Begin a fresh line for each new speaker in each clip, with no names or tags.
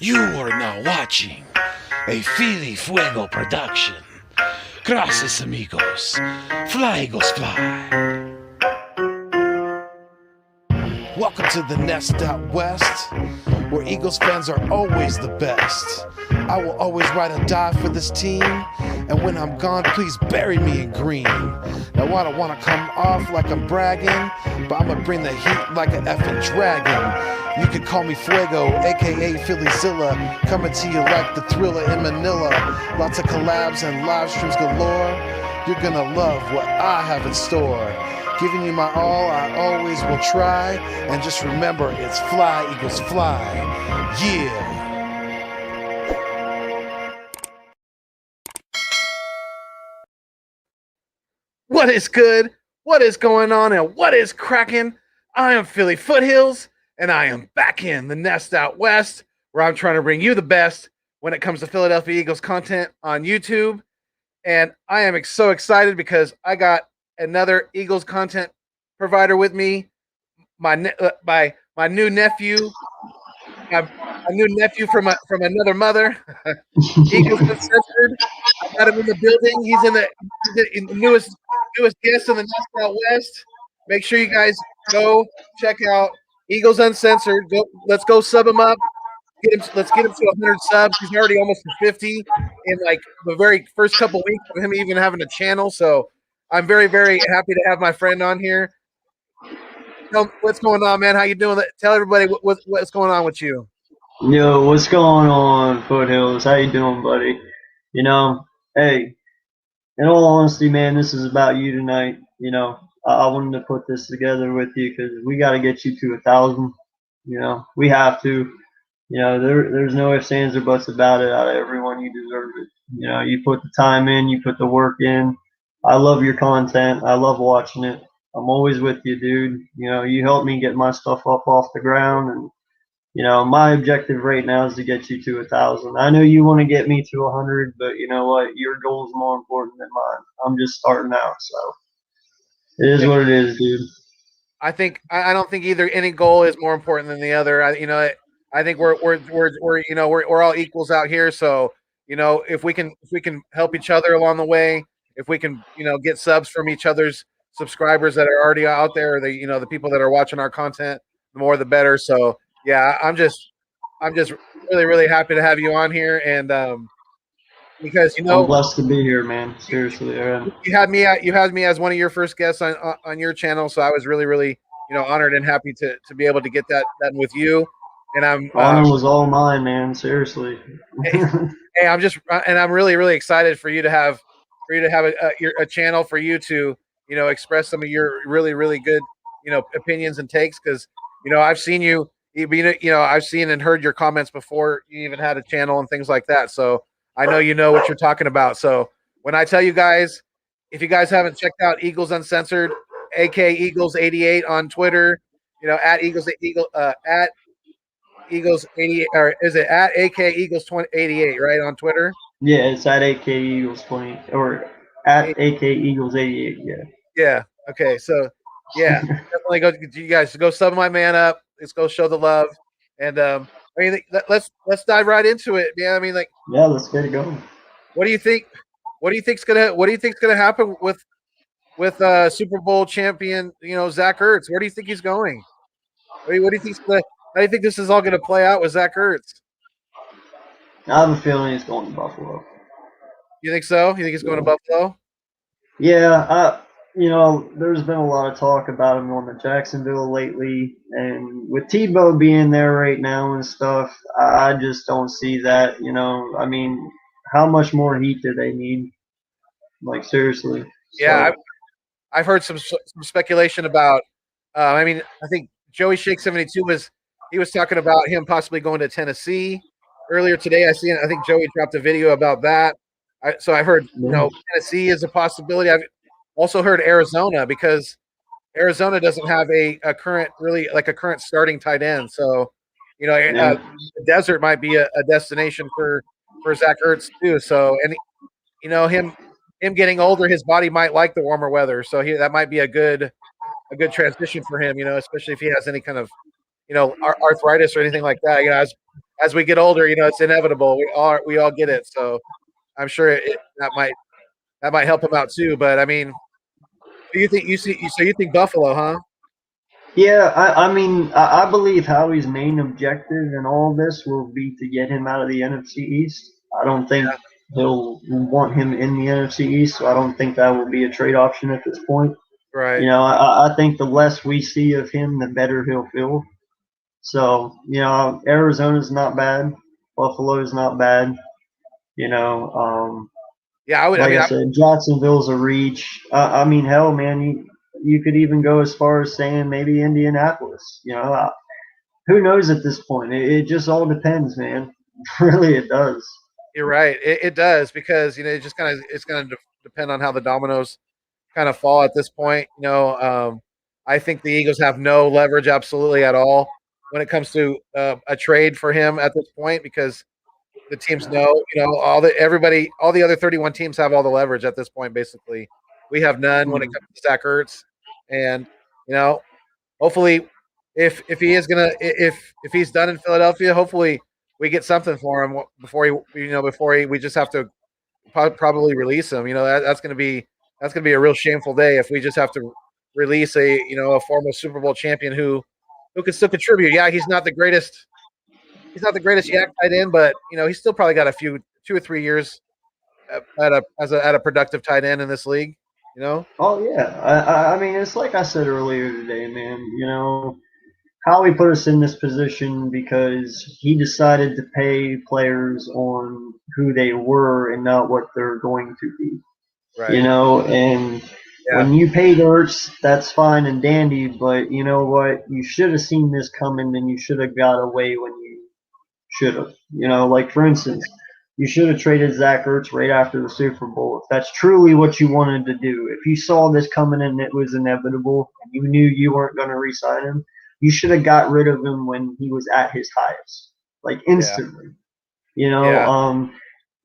You are now watching a Philly Fuego production. Gracias, amigos. Fly, Eagles, fly. Welcome to the Nest Out West, where Eagles fans are always the best. I will always ride or die for this team, and when I'm gone, please bury me in green. Now I don't want to come off like I'm bragging, but I'm gonna bring the heat like an effing dragon. You can call me Fuego, aka Phillyzilla, coming to you like the Thriller in Manila. Lots of collabs and live streams galore. You're gonna love what I have in store. Giving you my all, I always will try. And just remember, it's fly, Eagles, fly. Yeah. What is good? What is going on? And what is cracking? I am Philly Foothills, and I am back in the Nest Out West, where I'm trying to bring you the best when it comes to Philadelphia Eagles content on YouTube. And I am so excited because I got another Eagles content provider with me, my new nephew, a new nephew from another mother, Eagles Uncensored. I got him in the building. He's in the newest guest in the Nest Out West. Make sure you guys go check out Eagles Uncensored. Let's go sub him up. Let's get him to 100 subs. He's already almost to 50 in like the very first couple weeks of him even having a channel. So I'm very, very happy to have my friend on here. What's going on, man? How you doing? Tell everybody what's going on with you.
Yo, what's going on, Foothills? How you doing, buddy? You know, hey, in all honesty, man, this is about you tonight. You know, I wanted to put this together with you because we got to get you to 1,000. You know, we have to. You know, there's no ifs, ands, or buts about it. Out of everyone, you deserve it. You know, you put the time in, you put the work in. I love your content. I love watching it. I'm always with you, dude. You know, you helped me get my stuff up off the ground, and you know, my objective right now is to get you to 1,000. I know you want to get me to 100, but you know what? Your goal is more important than mine. I'm just starting out, so it is what it is, dude.
I don't think either any goal is more important than the other. I think we're all equals out here. So if we can help each other along the way, if we can get subs from each other's subscribers that are already out there, or the people that are watching our content, the more the better. So yeah, I'm just really, really happy to have you on here, and because
I'm blessed to be here, man. Seriously,
you had me as one of your first guests on your channel, so I was really, really honored and happy to be able to get that done with you. And
honor was all mine, man. Seriously.
Hey, I'm really, really excited for you to have a channel for you to express some of your really, really good opinions and takes, because I've seen I've seen and heard your comments before you even had a channel and things like that. So I know you know what you're talking about. So when I tell you guys, if you guys haven't checked out Eagles Uncensored, AkEagles 88 on Twitter, at Eagles 88, or is it at AkEagles 88, right, on Twitter?
Yeah, it's at AkEagles 20 or at AkEagles 88. Yeah.
Yeah. Okay. So yeah, definitely go. You guys go sub my man up. Let's go show the love. And I mean, let's dive right into it, man. I mean, like,
yeah, let's get it going.
What do you think? What do you think's gonna happen with Super Bowl champion Zach Ertz? Where do you think he's going? What do you think's gonna? How do you think this is all going to play out with Zach Ertz?
I have a feeling he's going to Buffalo.
You think so? You think he's going to Buffalo?
Yeah, there's been a lot of talk about him going to Jacksonville lately, and with Tebow being there right now and stuff, I just don't see that. I mean, how much more heat do they need? Like, seriously.
Yeah, so. I've heard some speculation about. I mean, I think Joey Shake 72 was talking about him possibly going to Tennessee earlier today. I think Joey dropped a video about that. So I've heard Tennessee is a possibility. I've also heard Arizona, because Arizona doesn't have a current starting tight end. So the desert might be a destination for Zach Ertz too. So, and him getting older, his body might like the warmer weather. So that might be a good transition for him. Especially if he has any kind of arthritis or anything like that. As we get older, it's inevitable. We all get it. So I'm sure that might help him out too. But I mean, do you think so you think Buffalo, huh?
Yeah, I mean, I believe Howie's main objective in all this will be to get him out of the NFC East. I don't think he'll want him in the NFC East, so I don't think that will be a trade option at this point.
Right.
I think the less we see of him, the better he'll feel. So, Arizona's not bad. Buffalo's not bad. You know,
Yeah, I would. I
like
mean,
I said, Jacksonville's a reach. I mean, hell, man, you could even go as far as saying maybe Indianapolis. Who knows at this point? It just all depends, man. Really, it does.
you're right. It does because it just kind of it's going to depend on how the dominoes kind of fall at this point. I think the Eagles have no leverage absolutely at all when it comes to a trade for him at this point because the teams know, all the other 31 teams have all the leverage at this point. Basically, we have none when it comes to Zach Ertz, and hopefully, if he's done in Philadelphia, hopefully we get something for him before we just have to probably release him. That's gonna be a real shameful day if we just have to release a former Super Bowl champion who can still contribute. Yeah, he's not the greatest. He's not the greatest yak tight end, but he's still probably got a few 2 or 3 years at a productive tight end in this league.
Oh yeah, I mean, it's like I said earlier today, man. Howie put us in this position because he decided to pay players on who they were and not what they're going to be.
Right.
And when you paid Ertz, that's fine and dandy, but you know what? You should have seen this coming and you should have got away when you should have. Like for instance, you should have traded Zach Ertz right after the Super Bowl if that's truly what you wanted to do. If you saw this coming and it was inevitable and you knew you weren't going to re-sign him, you should have got rid of him when he was at his highest, like instantly.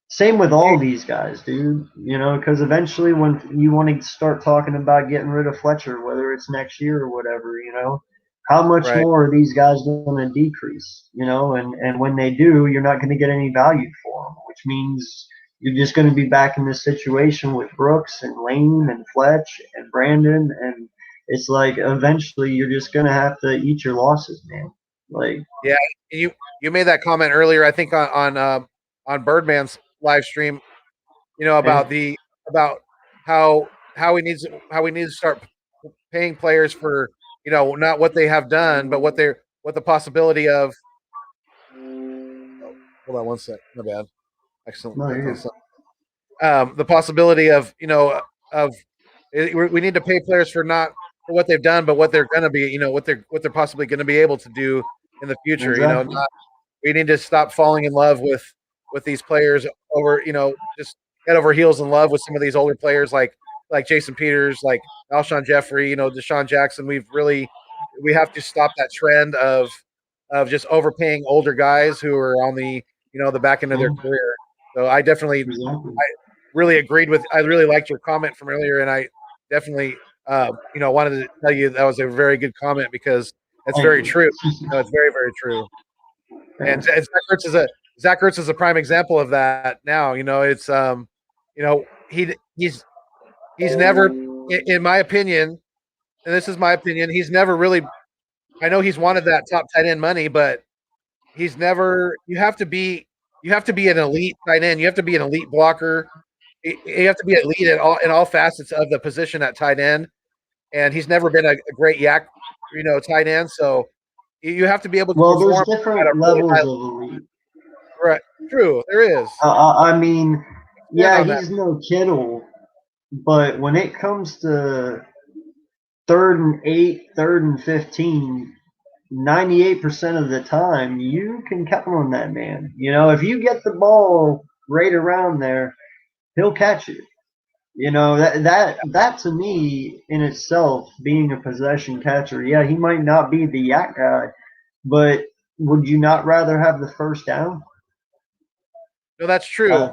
Same with all these guys, dude. Because eventually, when you want to start talking about getting rid of Fletcher, whether it's next year or whatever, how much
Right.
more are these guys going to decrease? And when they do, you're not going to get any value for them, which means you're just going to be back in this situation with Brooks and Lane and Fletch and Brandon, and it's like eventually you're just going to have to eat your losses, man. Like,
yeah, you made that comment earlier, I think on Birdman's live stream, about how we need to start paying players for not what they have done, but what the possibility of. Oh, hold on one sec. My bad. Excellent. The possibility of we need to pay players for not for what they've done, but what they're going to be. What they're possibly going to be able to do in the future.
Exactly.
We need to stop falling in love with these players over, just head over heels in love with some of these older players like Jason Peters, like Alshon Jeffrey, Deshaun Jackson. We have to stop that trend of just overpaying older guys who are on the back end of their career. So I really agreed with. I really liked your comment from earlier, and I definitely wanted to tell you that was a very good comment because it's very true. It's very, very true. And Zach Ertz is a prime example of that. Now, it's he's never, in my opinion, and this is my opinion, he's never really. I know he's wanted that top tight end money, but he's never. You have to be an elite tight end. You have to be an elite blocker. You have to be elite in all facets of the position at tight end. And he's never been a great yak, tight end. So you have to be able to
Well, there's
perform at a
different
really
levels
high
of
level.
elite.
Right. True. There is.
I mean, yeah,
on that.
he's no Kittle, but when it comes to 3rd and 8, 3rd and 15, 98% of the time, you can count on that man. If you get the ball right around there, he'll catch it. That to me in itself, being a possession catcher, yeah, he might not be the yak guy, but would you not rather have the first down?
No, that's true.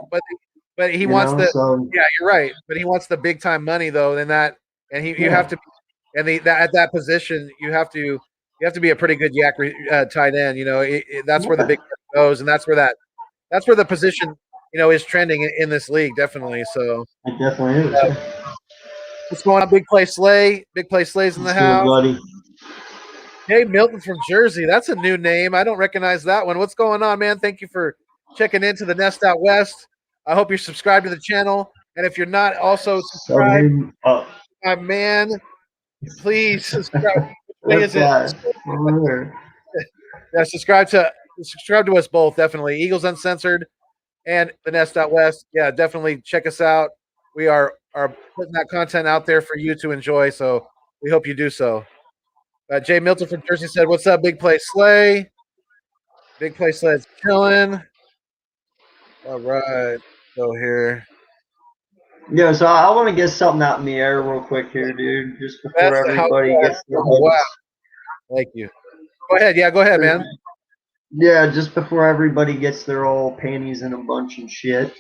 But he wants
so
yeah, you're right. But he wants the big time money though. Then that, and you have to, and at that position, you have to You have to be a pretty good yak tight end. That's where the big goes, and that's where the position is trending in this league, definitely. So
It definitely is.
what's going on, Big Play Slay? Big Play Slay's in the
Let's do it,
house.
buddy.
Hey, Milton from Jersey. That's a new name. I don't recognize that one. What's going on, man? Thank you for checking into the Nest Out West. I hope you're subscribed to the channel. And if you're not also subscribed, my man, please subscribe. What is it? Yeah, subscribe to us both, definitely. Eagles Uncensored and the Nest Out West. Yeah, definitely check us out. We are putting that content out there for you to enjoy, so we hope you do so. Jay Milton from Jersey said, "What's up, Big Play Slay? Big Play Slay's chilling." All right, go here.
Yeah, so I want to get something out in the air real quick here, dude, just before everybody gets their
wow. Thank you. Go ahead. Yeah, go ahead, man.
Yeah, just before everybody gets their old panties in a bunch and shit.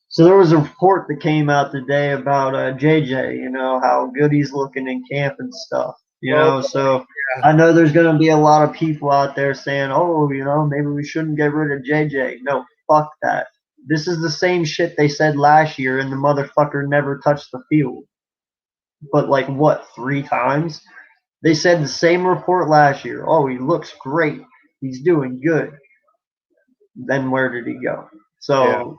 So there was a report that came out today about JJ, how good he's looking in camp and stuff. So yeah. I know there's going to be a lot of people out there saying, oh, maybe we shouldn't get rid of JJ. No, fuck that. This is the same shit they said last year, and the motherfucker never touched the field. But, 3 times? They said the same report last year. Oh, he looks great. He's doing good. Then where did he go? So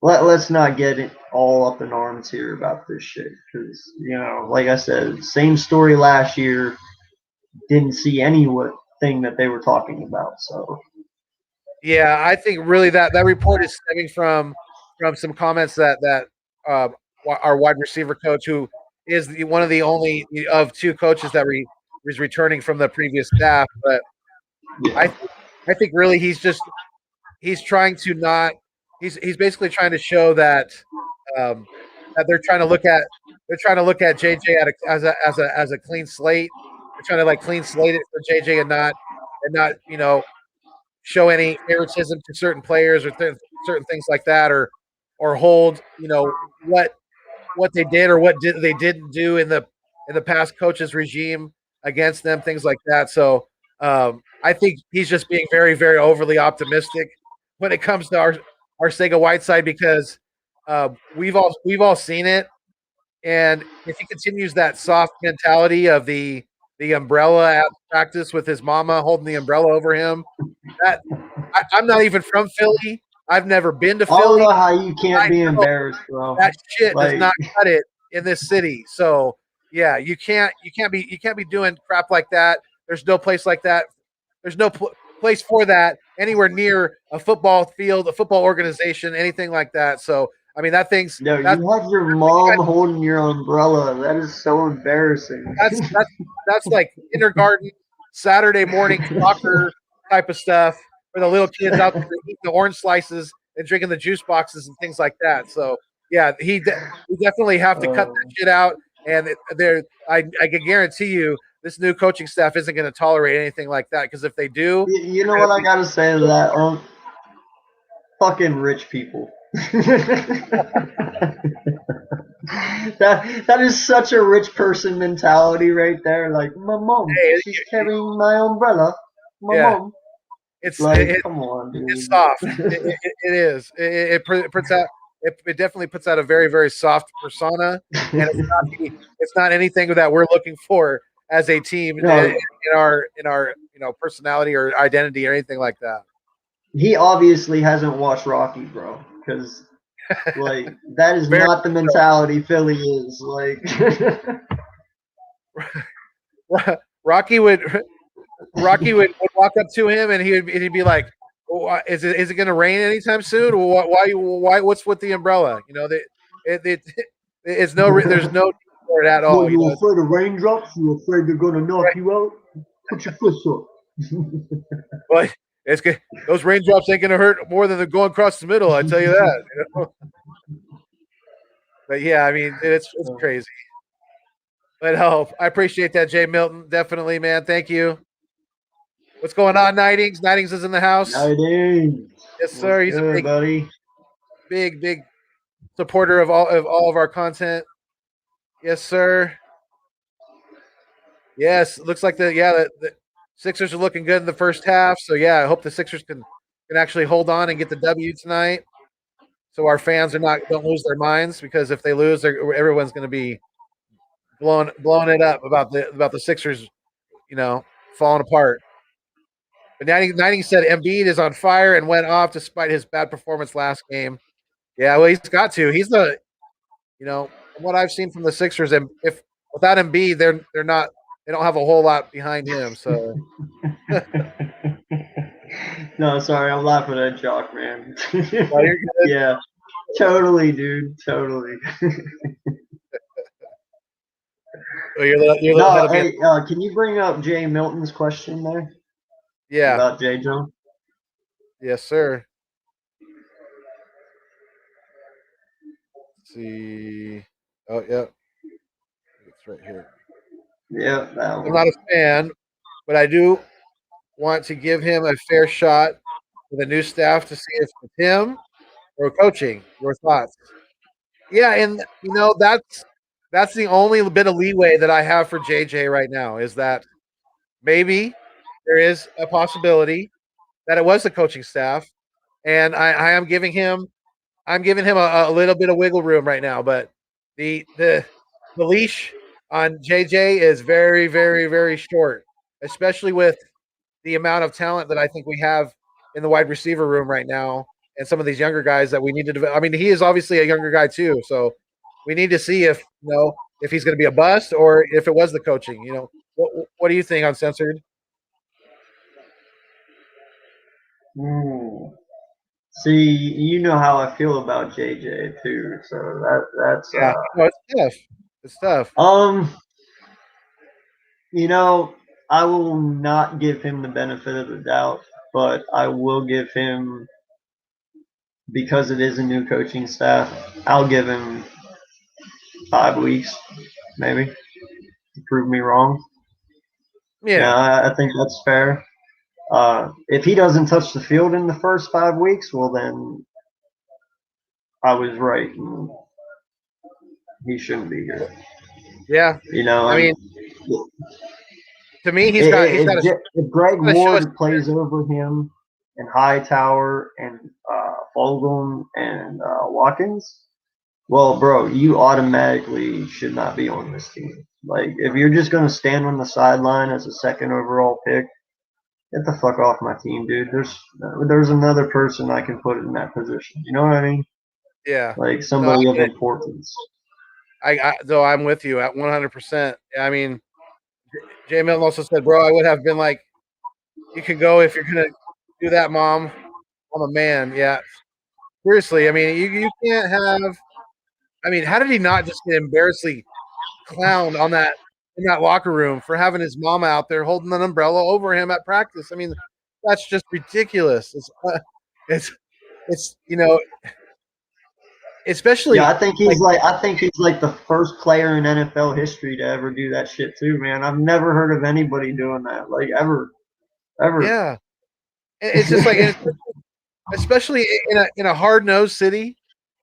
let's not get it all up in arms here about this shit. Because, like I said, same story last year. Didn't see anything that they were talking about. So
yeah, I think really that report is stemming from some comments that our wide receiver coach, who is one of the only of 2 coaches that is returning from the previous staff, but yeah. I think really he's trying to not he's basically trying to show that that they're trying to look at JJ as a clean slate. They're trying to clean slate it for JJ and not show any favoritism to certain players or certain things like that, or hold what they did or they didn't do in the past coaches regime against them, things like that. So I think he's just being very, very overly optimistic when it comes to our Arcega-Whiteside, because we've all seen it, and if he continues that soft mentality of the umbrella at practice with his mama holding the umbrella over him, that I'm not even from Philly. I've never been to Philly.
I don't know how you can't be embarrassed, bro.
That shit does not cut it in this city. So yeah, you can't be doing crap like that. There's no place like that. There's no place for that anywhere near a football field, a football organization, anything like that. So I mean, that thing's.
No, you have your mom holding your umbrella. That is so embarrassing.
That's like kindergarten, Saturday morning soccer type of stuff for the little kids out there eating the orange slices and drinking the juice boxes and things like that. So yeah, we definitely have to cut that shit out. And I can guarantee you, this new coaching staff isn't going to tolerate anything like that, because if they do,
you know what I got to say to that? Fucking rich people. that is such a rich person mentality right there. Like, my mom, she's carrying my umbrella. My mom.
It's
come on, dude.
It's soft. it is. It puts out. It definitely puts out a very, very soft persona, and it's not anything that we're looking for as a team in our personality or identity or anything like that.
He obviously hasn't watched Rocky, bro, because that is not the mentality Philly is.
Rocky would walk up to him and he'd be like, oh, "Is it going to rain anytime soon? Why? What's with the umbrella? It's no. There's no need for it at all.
Well, you afraid of raindrops? You afraid they're going to knock you out? Put your fists up."
But it's good. Those raindrops ain't going to hurt more than they're going across the middle. I tell you that. But yeah, I mean, it's crazy. But I appreciate that, Jay Milton. Definitely, man. Thank you. What's going on, Nightings? Nightings is in the house.
Nightings.
Yes, sir. He's
good,
a big supporter of all of our content. Yes, sir. Yes, looks like the Sixers are looking good in the first half. So yeah, I hope the Sixers can actually hold on and get the W tonight. So our fans don't lose their minds, because if they lose, everyone's going to be blowing it up about the Sixers, falling apart. But 90 said Embiid is on fire and went off despite his bad performance last game. Yeah, well, he's got to. He's from what I've seen from the Sixers, and if without Embiid, they're not. They don't have a whole lot behind him. So
No, sorry, I'm laughing at Jock, man.
well, you're good.
Yeah, totally, dude, totally.
Well, you're a little
No,
ahead of me.
hey, can you bring up Jay Milton's question there
Yeah.
about Jay Jones?
Yes, sir. Let's see. Oh, yeah. It's right here.
Yeah, that
I'm
one.
not a fan, but I do want to give him a fair shot with a new staff to see if it's him or coaching. Your thoughts? Yeah, and that's the only bit of leeway that I have for JJ right now, is that maybe there is a possibility that it was the coaching staff, and I am giving him a little bit of wiggle room right now, but the leash on JJ is very, very, very short, especially with the amount of talent that I think we have in the wide receiver room right now, and some of these younger guys that we need to develop. I mean, he is obviously a younger guy too, so we need to see if he's going to be a bust or if it was the coaching. What do you think, Uncensored?
See, you know how I feel about JJ too, so that's
Yeah, no, it's tough. It's tough.
I will not give him the benefit of the doubt, but I will give him, because it is a new coaching staff, I'll give him 5 weeks, maybe, to prove me wrong.
Yeah,
I think that's fair. If he doesn't touch the field in the first 5 weeks, well then I was right. And he shouldn't be here.
yeah. I mean, to me, he's got
if Greg
to show us.
Ward plays over him and Hightower and Fulgham and Watkins, well, bro, you automatically should not be on this team. Like, if you're just going to stand on the sideline as a second overall pick, get the fuck off my team, dude. There's another person I can put in that position. You know what I mean?
Yeah.
Like, somebody of importance.
Though I'm with you at 100%. I mean, Jay Milton also said, bro, I would have been like, you can go if you're going to do that, mom. I'm a man. Yeah. Seriously. I mean, you can't have. I mean, how did he not just get embarrassingly clowned in that locker room for having his mama out there holding an umbrella over him at practice? I mean, that's just ridiculous. It's especially.
Yeah, I think he's like the first player in NFL history to ever do that shit too, man. I've never heard of anybody doing that, like, ever.
Yeah, it's just like, especially in a hard nosed city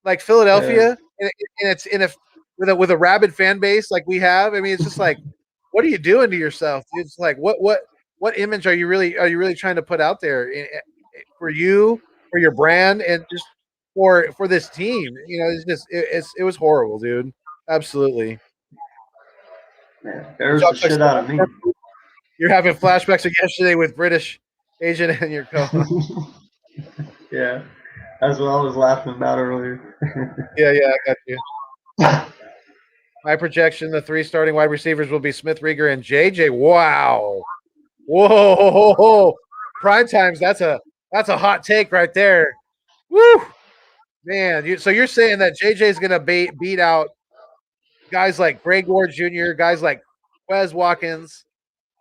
like Philadelphia, and it's with a rabid fan base like we have. I mean, it's just like, what are you doing to yourself? It's like, what image are you really trying to put out there for you, for your brand, and just for this team? It's just it was horrible, dude. Absolutely.
Man, bears the shit out of me.
You're having flashbacks of yesterday with British agent and your co-host.
Yeah, that's what I was laughing about earlier.
Yeah, I got you. My projection: the 3 starting wide receivers will be Smith, Rieger, and JJ. Wow, whoa, prime times. That's a hot take right there. Woo, man. So you're saying that JJ is going to beat out guys like Greg Ward Jr., guys like Wes Watkins,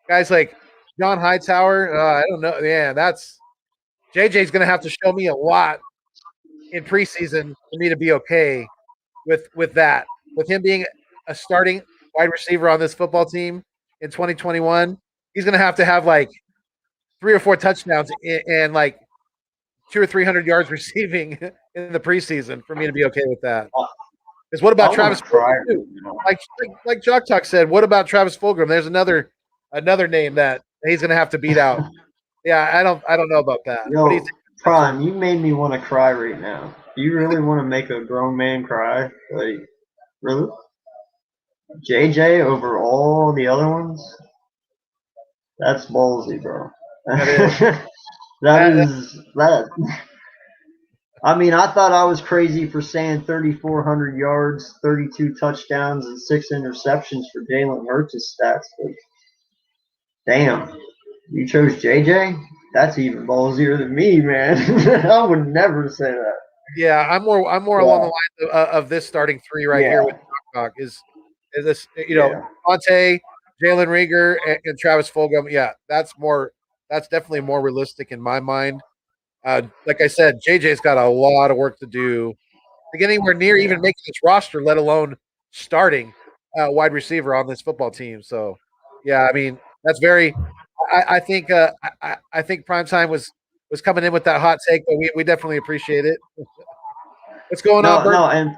guys like John Hightower? I don't know. Yeah, that's JJ's going to have to show me a lot in preseason for me to be okay with that. With him being a starting wide receiver on this football team in 2021, he's going to have like 3 or 4 touchdowns and like 200 or 300 yards receiving in the preseason for me to be okay with that. Because what about Travis Fulgham too? Like Jock Talk said, what about Travis Fulgham? There's another another name that he's going to have to beat out. Yeah, I don't know about that. What do you
Yo,
think?
Prime, you made me want to cry right now. Do you really want to make a grown man cry? Like, really? JJ over all the other ones? That's ballsy, bro.
That is
That
that,
is that. I mean, I thought I was crazy for saying 3,400 yards, 32 touchdowns, and 6 interceptions for Jalen Hurts' stats. But damn, you chose JJ? That's even ballsier than me, man. I would never say that.
yeah, I'm more along the
Yeah,
lines of this starting three right here
yeah,
with Doc. Is this
yeah.
Monte, Jalen Rieger, and Travis Fulgham? Yeah, that's definitely more realistic in my mind. Like I said, JJ's got a lot of work to do to get anywhere near even
Yeah.
making this roster, let alone starting wide receiver on this football team. So, yeah, I mean that's very. I think I think primetime was coming in with that hot take, but we definitely appreciate it. What's going on,
No,
Bert?
no, and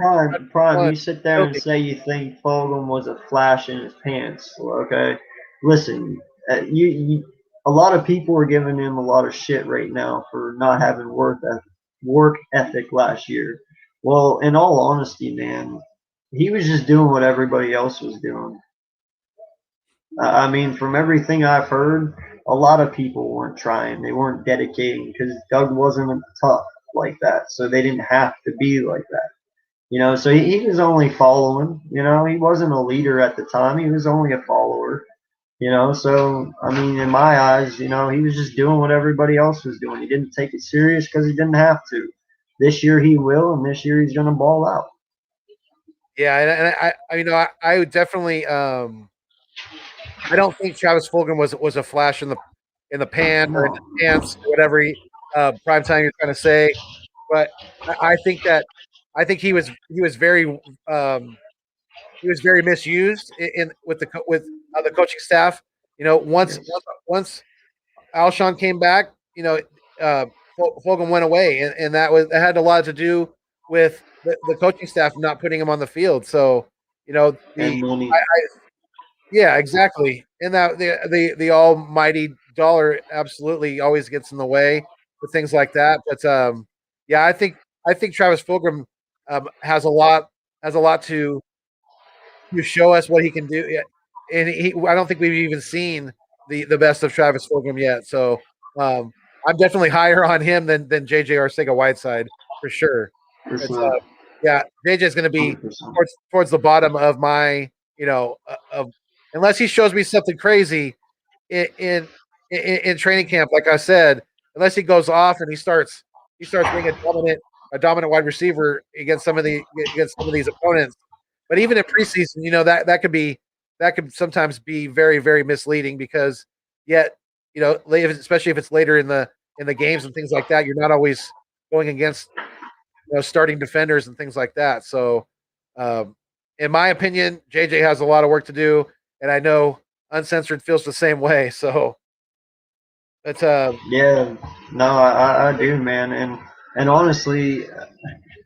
Prime,
One,
you sit there and
Toby.
say you think Fulgham was a flash in his pants. Okay, listen, a lot of people are giving him a lot of shit right now for not having work ethic last year. Well, in all honesty, man, he was just doing what everybody else was doing. I mean, from everything I've heard, a lot of people weren't trying. They weren't dedicating because Doug wasn't tough like that, so they didn't have to be like that. So he was only following. He wasn't a leader at the time. He was only a follower. So I mean, in my eyes, he was just doing what everybody else was doing. He didn't take it serious because he didn't have to. This year he will, and this year he's gonna ball out.
Yeah, and I would definitely. I don't think Travis Fulgham was a flash in the pan or in
No,
the pants or whatever prime time you're trying to say, but I think that I think he was very misused in with the coaching staff.
yes,
Once Alshon came back, uh, Fulgham went away, and that had a lot to do with the coaching staff not putting him on the field. So
and money.
yeah, exactly. And that the almighty dollar absolutely always gets in the way with things like that. But yeah, I think Travis Fulgham has a lot to show us what he can do. Yeah. And I don't think we've even seen the best of Travis Fulgham yet. So um, I'm definitely higher on him than JJ Arcega Whiteside for sure.
For
But
sure,
yeah, JJ is going to be
100%.
towards the bottom of my of unless he shows me something crazy in in, in training camp. Like I said, unless he goes off and he starts being a dominant wide receiver against some of these opponents. But even in preseason, that could sometimes be very very misleading because yet especially if it's later in the games and things like that, you're not always going against starting defenders and things like that. So, um, in my opinion, JJ has a lot of work to do, and I know Uncensored feels the same way. So it's
Yeah, no, I do, man, and honestly,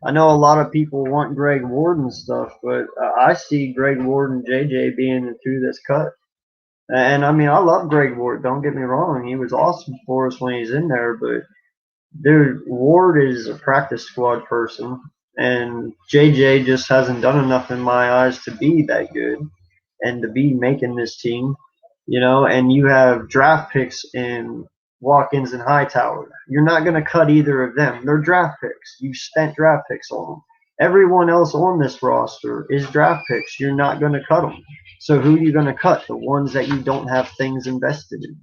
I know a lot of people want Greg Ward and stuff, but I see Greg Ward and JJ being the two that's cut. And I mean, I love Greg Ward. Don't get me wrong; he was awesome for us when he's in there. But dude, Ward is a practice squad person, and JJ just hasn't done enough in my eyes to be that good and to be making this team. And you have draft picks in Watkins and Hightower. You're not going to cut either of them. They're draft picks. You spent draft picks on them. Everyone else on this roster is draft picks. You're not going to cut them. So who are you going to cut? The ones that you don't have things invested in.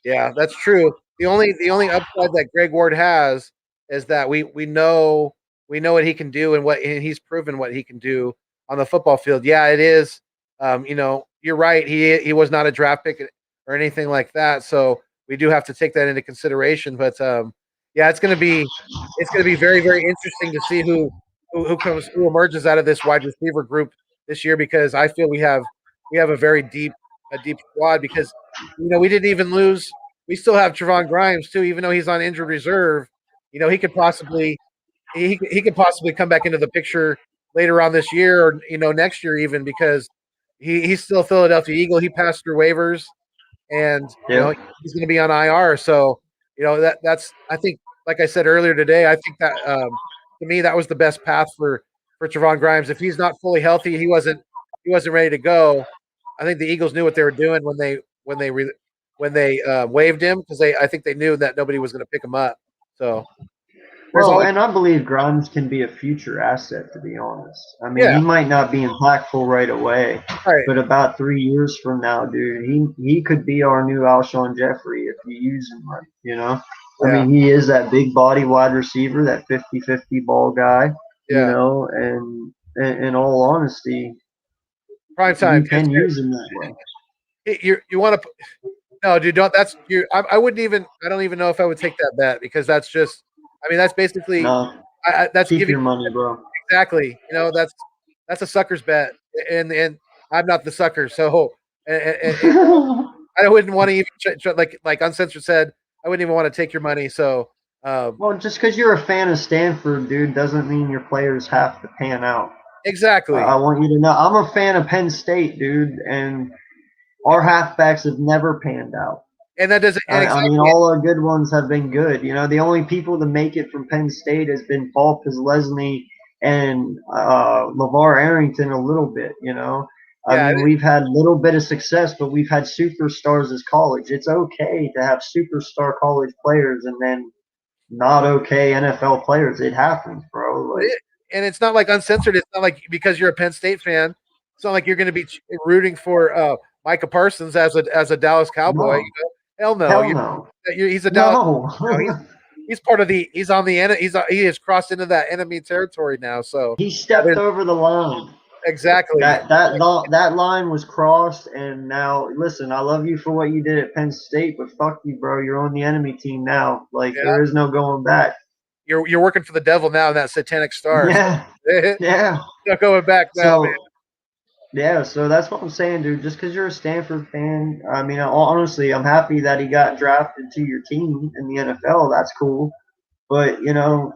yeah, that's true. The only upside that Greg Ward has is that we know what he can do and he's proven what he can do on the football field. Yeah, it is. You're right. He was not a draft pick or anything like that. So we do have to take that into consideration. But yeah, it's gonna be very very interesting to see who emerges out of this wide receiver group this year because I feel we have a deep squad because we didn't even lose. We still have Trevon Grimes too, even though he's on injured reserve. He could possibly he could possibly come back into the picture later on this year or next year even because he's still a Philadelphia Eagle. He passed through waivers. and
Yep.
he's going to be on IR. So that's I think, like I said earlier today, I think that to me that was the best path for Trevon Grimes. If he's not fully healthy, he wasn't ready to go. I think the Eagles knew what they were doing when they waived him, because I think they knew that nobody was going to pick him up. So there's
Well,
always
and I believe Grimes can be a future asset, to be honest. I mean,
yeah,
he might not be impactful right away,
right,
but about 3 years from now, dude, he could be our new Alshon Jeffrey if you use him right, you know? I
yeah,
mean, he is that big body wide receiver, that 50-50 ball guy, you
yeah.
know, and in all honesty,
Prime time,
you
dude.
can use him that way.
You want to no, dude, don't. That's you. I wouldn't even. I don't even know if I would take that bet, because that's just. I mean, that's basically.
No,
That's
keep
giving
your money, bro.
exactly. That's a sucker's bet, and I'm not the sucker, so and I wouldn't want to even like Uncensored said. I wouldn't even want to take your money. So
Well, just because you're a fan of Stanford, dude, doesn't mean your players have to pan out. I
exactly,
want you to know I'm a fan of Penn State, dude, and our halfbacks have never panned out.
and that doesn't. And
I mean,
exactly,
all our good ones have been good. You know, the only people to make it from Penn State has been Paul Pislesny and LeVar Arrington a little bit. You know, I
yeah,
mean, we've had a little bit of success, but we've had superstars as college. It's okay to have superstar college players and then not okay NFL players. It happens, bro. Like,
and it's not like Uncensored. It's not like because you're a Penn State fan. It's not like you're going to be rooting for Micah Parsons as a Dallas Cowboy.
no,
Hell no.
hell no,
He's a Dallas.
no.
He's part of the. He's on the end. He has crossed into that enemy territory now. So
He stepped over the line.
exactly.
That line was crossed, and now listen. I love you for what you did at Penn State, but fuck you, bro. You're on the enemy team now. Like
Yeah,
there is no going back.
you're working for the devil now in that satanic star. So
Yeah, yeah.
no going back now, man.
So yeah, so that's what I'm saying, dude. Just because you're a Stanford fan, I mean, honestly, I'm happy that he got drafted to your team in the NFL. That's cool, but you know,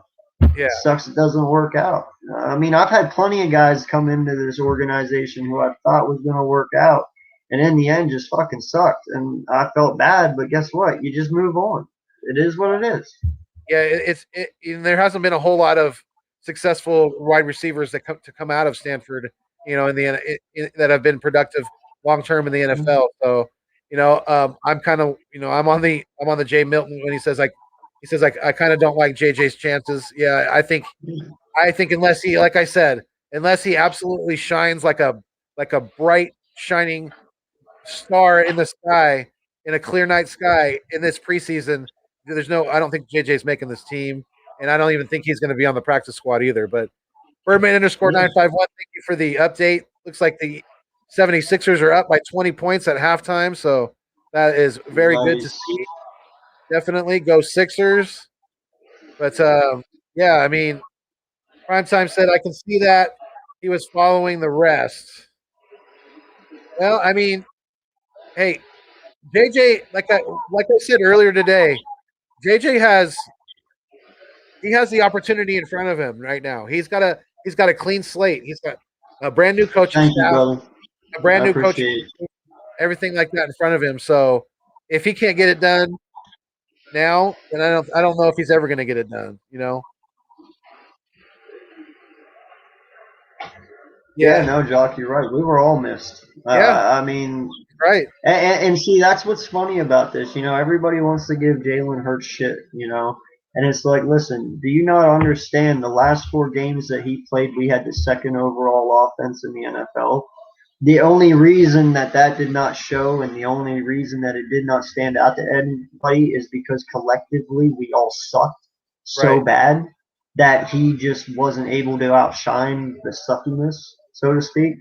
Yeah,
sucks it doesn't work out. I mean, I've had plenty of guys come into this organization who I thought was going to work out, and in the end, just fucking sucked. And I felt bad, but guess what? You just move on. It is what it is.
yeah. There hasn't been a whole lot of successful wide receivers that come out of Stanford. In the that have been productive long term in the NFL. So I'm kind of I'm on the Jay Milton when he says I kind of don't like JJ's chances. Yeah, I think unless he, like I said, unless he absolutely shines like a bright shining star in the sky in a clear night sky in this preseason, I don't think JJ's making this team, and I don't even think he's going to be on the practice squad either. But Birdman underscore
Yeah.
951, thank you for the update. Looks like the 76ers are up by 20 points at halftime, so that is very good to
Nice.
see. Definitely go Sixers. But yeah, I mean, Primetime said I can see that he was following the rest. Well, I mean, hey, JJ, like I said earlier today, JJ has the opportunity in front of him right now. He's got a clean slate. He's got a brand new coaching
Thank you,
staff,
brother.
a brand
I
new coaching,
appreciate it.
everything like that in front of him. So if he can't get it done now, then I don't know if he's ever going to get it done.
Yeah,
Yeah,
no, Jock, you're right. We were all missed.
yeah,
I mean,
right,
and see, that's what's funny about this. You know, everybody wants to give Jalen Hurts shit, you know, and it's like, listen, do you not understand the last 4 games that he played, we had the second overall offense in the NFL? The only reason that did not show and the only reason that it did not stand out to anybody is because collectively we all sucked so
right,
bad that he just wasn't able to outshine the suckiness, so to speak.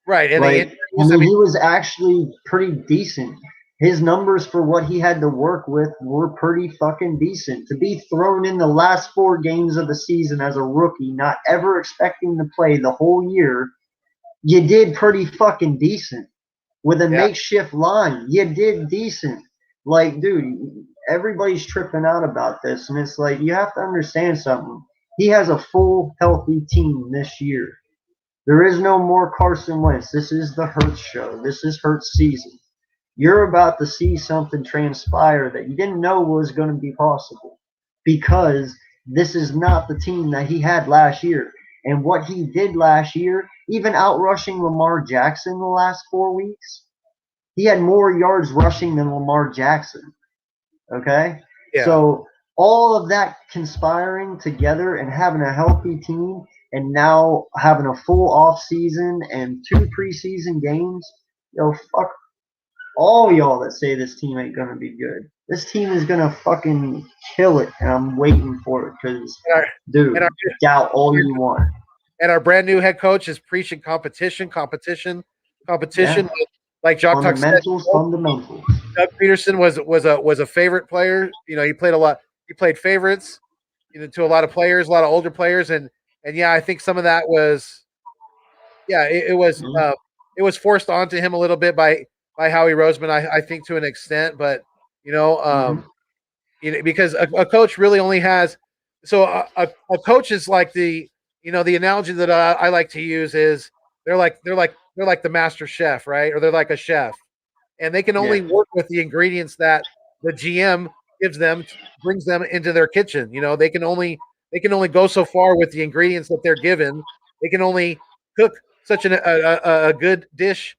right. And the
Like, I
injuries, I
mean,
mean,
he was actually pretty decent. His numbers for what he had to work with were pretty fucking decent. To be thrown in the last 4 games of the season as a rookie, not ever expecting to play the whole year, you did pretty fucking decent. With a
yeah,
makeshift line, you did decent. Like, dude, everybody's tripping out about this, and it's like, you have to understand something. He has a full, healthy team this year. There is no more Carson Wentz. This is the Hurts show. This is Hurts season. you're about to see something transpire that you didn't know was going to be possible, because this is not the team that he had last year. And what he did last year, even outrushing Lamar Jackson the last 4 weeks, he had more yards rushing than Lamar Jackson. Okay?
Yeah.
So all of that conspiring together and having a healthy team and now having a full off season and 2 preseason games, fuck all y'all that say this team ain't gonna be good. This team is gonna fucking kill it, and I'm waiting for it because,
And our,
dude,
and our,
doubt all you want.
and our brand new head coach is preaching competition, competition, competition.
Yeah,
Like Jock Talk said,
fundamentals, fundamentals.
Doug Peterson was a favorite player. He played a lot. He played favorites, to a lot of players, a lot of older players, and yeah, I think some of that was, yeah,
Mm-hmm.
it was forced onto him a little bit by Howie Roseman, I think to an extent, but you know,
Mm-hmm.
um, because a coach really only has, so a coach is like the analogy that I like to use is they're like the master chef, right? Or they're like a chef, and they can
Yeah.
only work with the ingredients that the GM gives them, brings them into their kitchen. They can only go so far with the ingredients that they're given. They can only cook such a good dish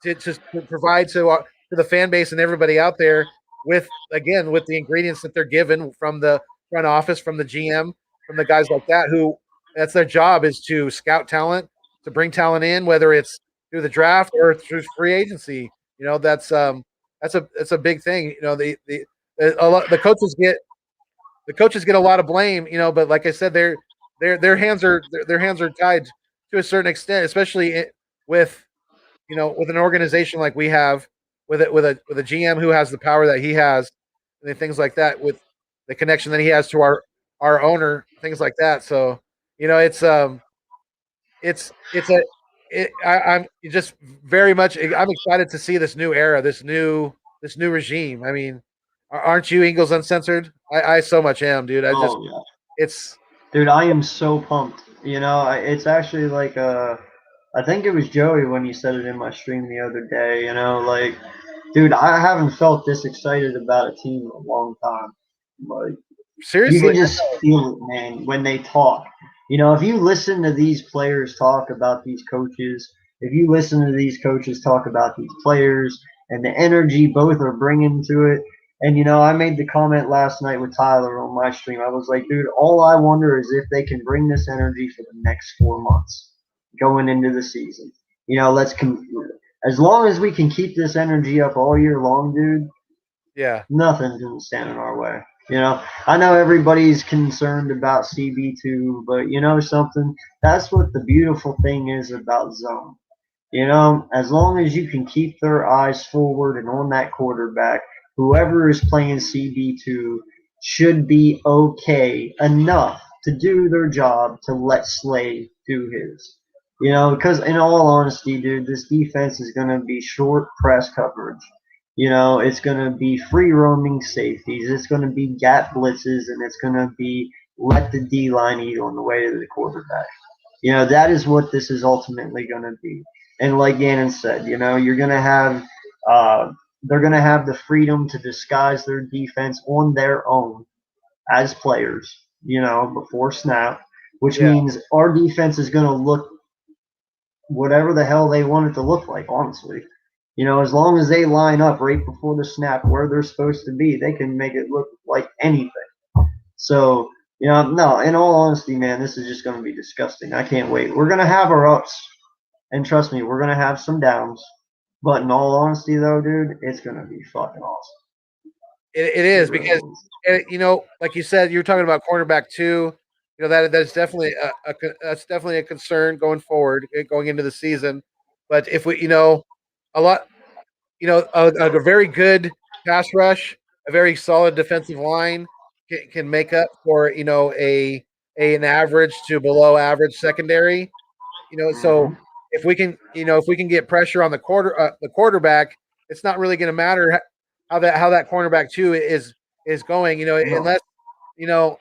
to provide to the fan base and everybody out there with the ingredients that they're given from the front office, from the GM, from the guys like that who that's their job, is to scout talent, to bring talent in, whether it's through the draft or through free agency. That's a big thing. The coaches get a lot of blame, but like I said, their hands are tied to a certain extent, especially with with an organization like we have, with a GM who has the power that he has, and things like that, with the connection that he has to our owner, things like that. So it's a I'm just very much, I'm excited to see this new era, this new regime. I mean, aren't you Eagles Uncensored? I so much am, dude.
Oh yeah,
It's
dude, I am so pumped. It's actually like I think it was Joey when he said it in my stream the other day. Like, dude, I haven't felt this excited about a team in a long time. Like, you
seriously.
can just feel it, man, when they talk. If you listen to these players talk about these coaches, if you listen to these coaches talk about these players and the energy both are bringing to it. And, I made the comment last night with Tyler on my stream. I was like, dude, all I wonder is if they can bring this energy for the next 4 months going into the season. As long as we can keep this energy up all year long, dude,
Yeah,
nothing's gonna stand in our way. I know everybody's concerned about CB2, but you know something? That's what the beautiful thing is about zone. As long as you can keep their eyes forward and on that quarterback, whoever is playing CB2 should be okay enough to do their job to let Slay do his. Because in all honesty, dude, this defense is going to be short press coverage. It's going to be free roaming safeties. It's going to be gap blitzes, and it's going to be let the D line eat on the way to the quarterback. That is what this is ultimately going to be. And like Gannon said, you're going to have they're going to have the freedom to disguise their defense on their own as players, before snap, which
yeah.
means our defense is going to look whatever the hell they want it to look like, honestly. As long as they line up right before the snap where they're supposed to be, they can make it look like anything. So, no, in all honesty, man, this is just going to be disgusting. I can't wait. We're going to have our ups, and trust me, we're going to have some downs. But in all honesty, though, dude, it's going to be fucking awesome.
It
It
is
really
because,
is.
like you said, you were talking about cornerback too. That's definitely that's definitely a concern going forward, going into the season. But if we, a lot, a very good pass rush, a very solid defensive line can make up for an average to below average secondary. So
Mm-hmm.
if we can get pressure on the quarterback, it's not really going to matter how that cornerback too is going.
No.
Unless you know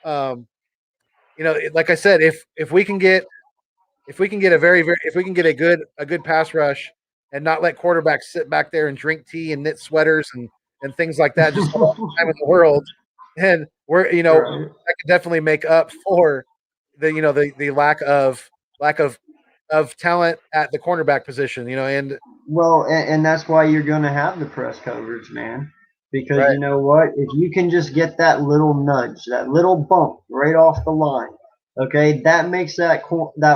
like I said, if we can get a very, very if we can get a good pass rush and not let quarterbacks sit back there and drink tea and knit sweaters and things like that, just have all the time in the world. And we're
Right.
that could definitely make up for the lack of talent at the cornerback position. And
Well, and that's why you're going to have the press coverage, man. Because
right,
you know what? If you can just get that little nudge, that little bump right off the line, okay, that makes that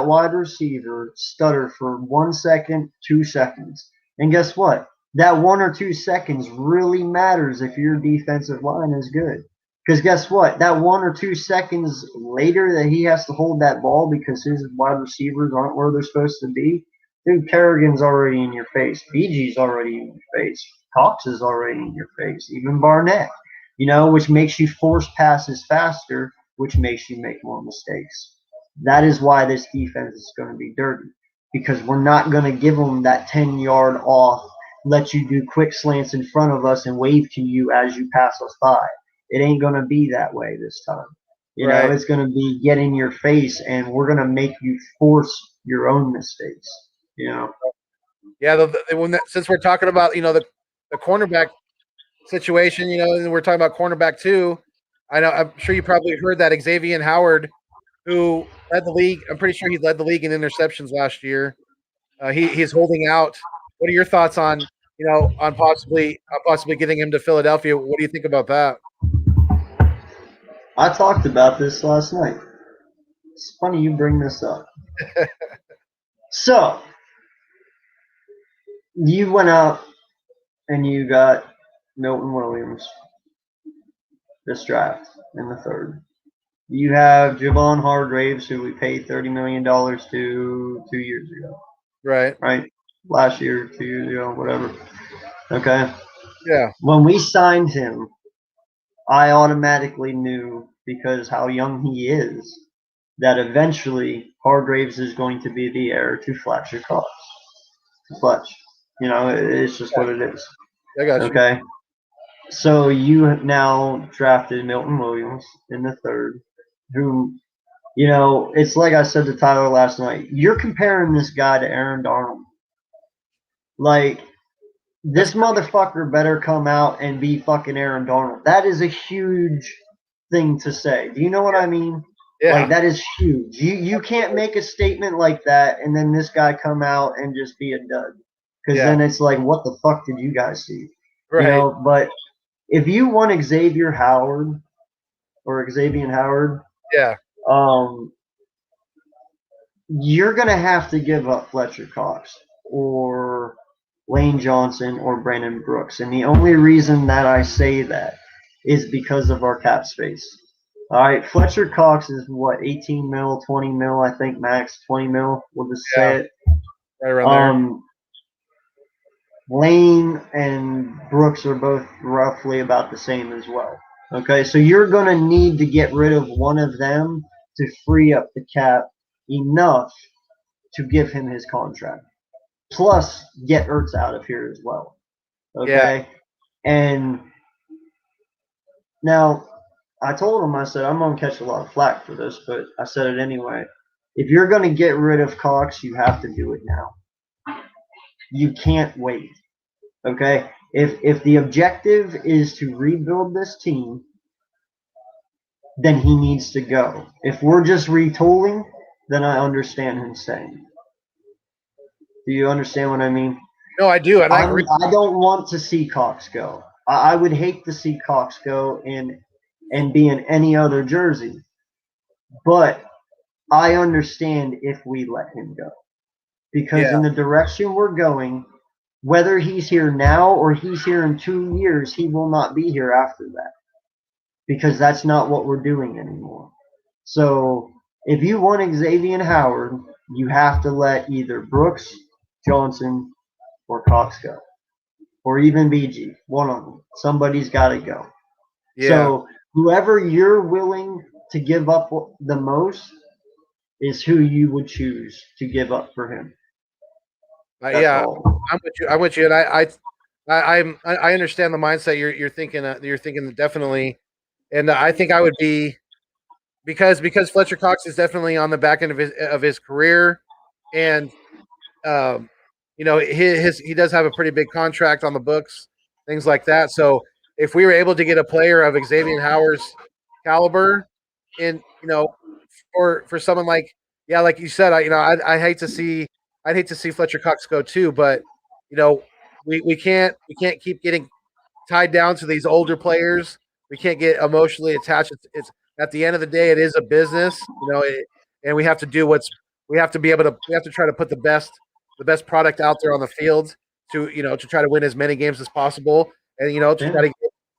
wide receiver stutter for 1 second, 2 seconds. And guess what? That 1 or 2 seconds really matters if your defensive line is good. Because guess what? That 1 or 2 seconds later that he has to hold that ball because his wide receivers aren't where they're supposed to be, dude, Kerrigan's already in your face. BG's already in your face. Cox is already in your face. Even Barnett, which makes you force passes faster, which makes you make more mistakes. That is why this defense is going to be dirty because we're not going to give them that 10-yard off, let you do quick slants in front of us and wave to you as you pass us by. It ain't going to be that way this time.
right.
It's going to be get in your face and we're going to make you force your own mistakes.
Yeah, since we're talking about the cornerback situation, and we're talking about cornerback too. I'm sure you probably heard that Xavier Howard, who led the league, I'm pretty sure he led the league in interceptions last year. He's holding out. What are your thoughts on possibly getting him to Philadelphia? What do you think about that?
I talked about this last night. It's funny you bring this up. So, you went out and you got Milton Williams this draft in the third. You have Javon Hargraves, who we paid $30 million to 2 years ago.
Right.
Right? Last year, 2 years ago, whatever. Okay?
Yeah.
When we signed him, I automatically knew, because how young he is, that eventually Hargraves is going to be the heir to Fletcher Cox. Fletch. It's just what it is.
I got you.
Okay? So you have now drafted Milton Williams in the third, who, it's like I said to Tyler last night. You're comparing this guy to Aaron Donald. Like, this motherfucker better come out and be fucking Aaron Donald. That is a huge thing to say. Do you know what I mean?
Yeah.
Like, that is huge. You can't make a statement like that and then this guy come out and just be a dud. Because then it's like, what the fuck did you guys see?
Right.
But if you want Xavier Howard,
Yeah.
You're gonna have to give up Fletcher Cox or Lane Johnson or Brandon Brooks, and the only reason that I say that is because of our cap space. All right, Fletcher Cox is what, 18 mil, 20 mil, I think max 20 mil. We'll just say it.
Right around there.
Lane and Brooks are both roughly about the same as well. Okay, so you're going to need to get rid of one of them to free up the cap enough to give him his contract. Plus, get Hurts out of here as well. Okay? Yeah. And now, I told him, I said, I'm going to catch a lot of flack for this, but I said it anyway. If you're going to get rid of Cox, you have to do it now. You can't wait. Okay? If the objective is to rebuild this team, then he needs to go. If we're just retooling, then I understand him staying. Do you understand what I mean?
No, I do, and I agree.
I don't want to see Cox go. I would hate to see Cox go and be in any other jersey. But I understand if we let him go. Because in the direction we're going, whether he's here now or he's here in 2 years, he will not be here after that. Because that's not what we're doing anymore. So if you want Xavier Howard, you have to let either Brooks, Johnson, or Cox go. Or even BG, one of them. Somebody's got to go. Yeah. So whoever you're willing to give up the most is who you would choose to give up for him.
All. I'm with you, and I understand the mindset you're thinking. You're thinking definitely, and I think I would be because Fletcher Cox is definitely on the back end of his career, and he does have a pretty big contract on the books, things like that. So if we were able to get a player of Xavier Howard's caliber, in for someone like you said, I I'd hate to see Fletcher Cox go too, but we can't keep getting tied down to these older players. We can't get emotionally attached. It's at the end of the day, it is a business, and we have to do we have to be able to we have to try to put the best product out there on the field to try to win as many games as possible, and to
Yeah.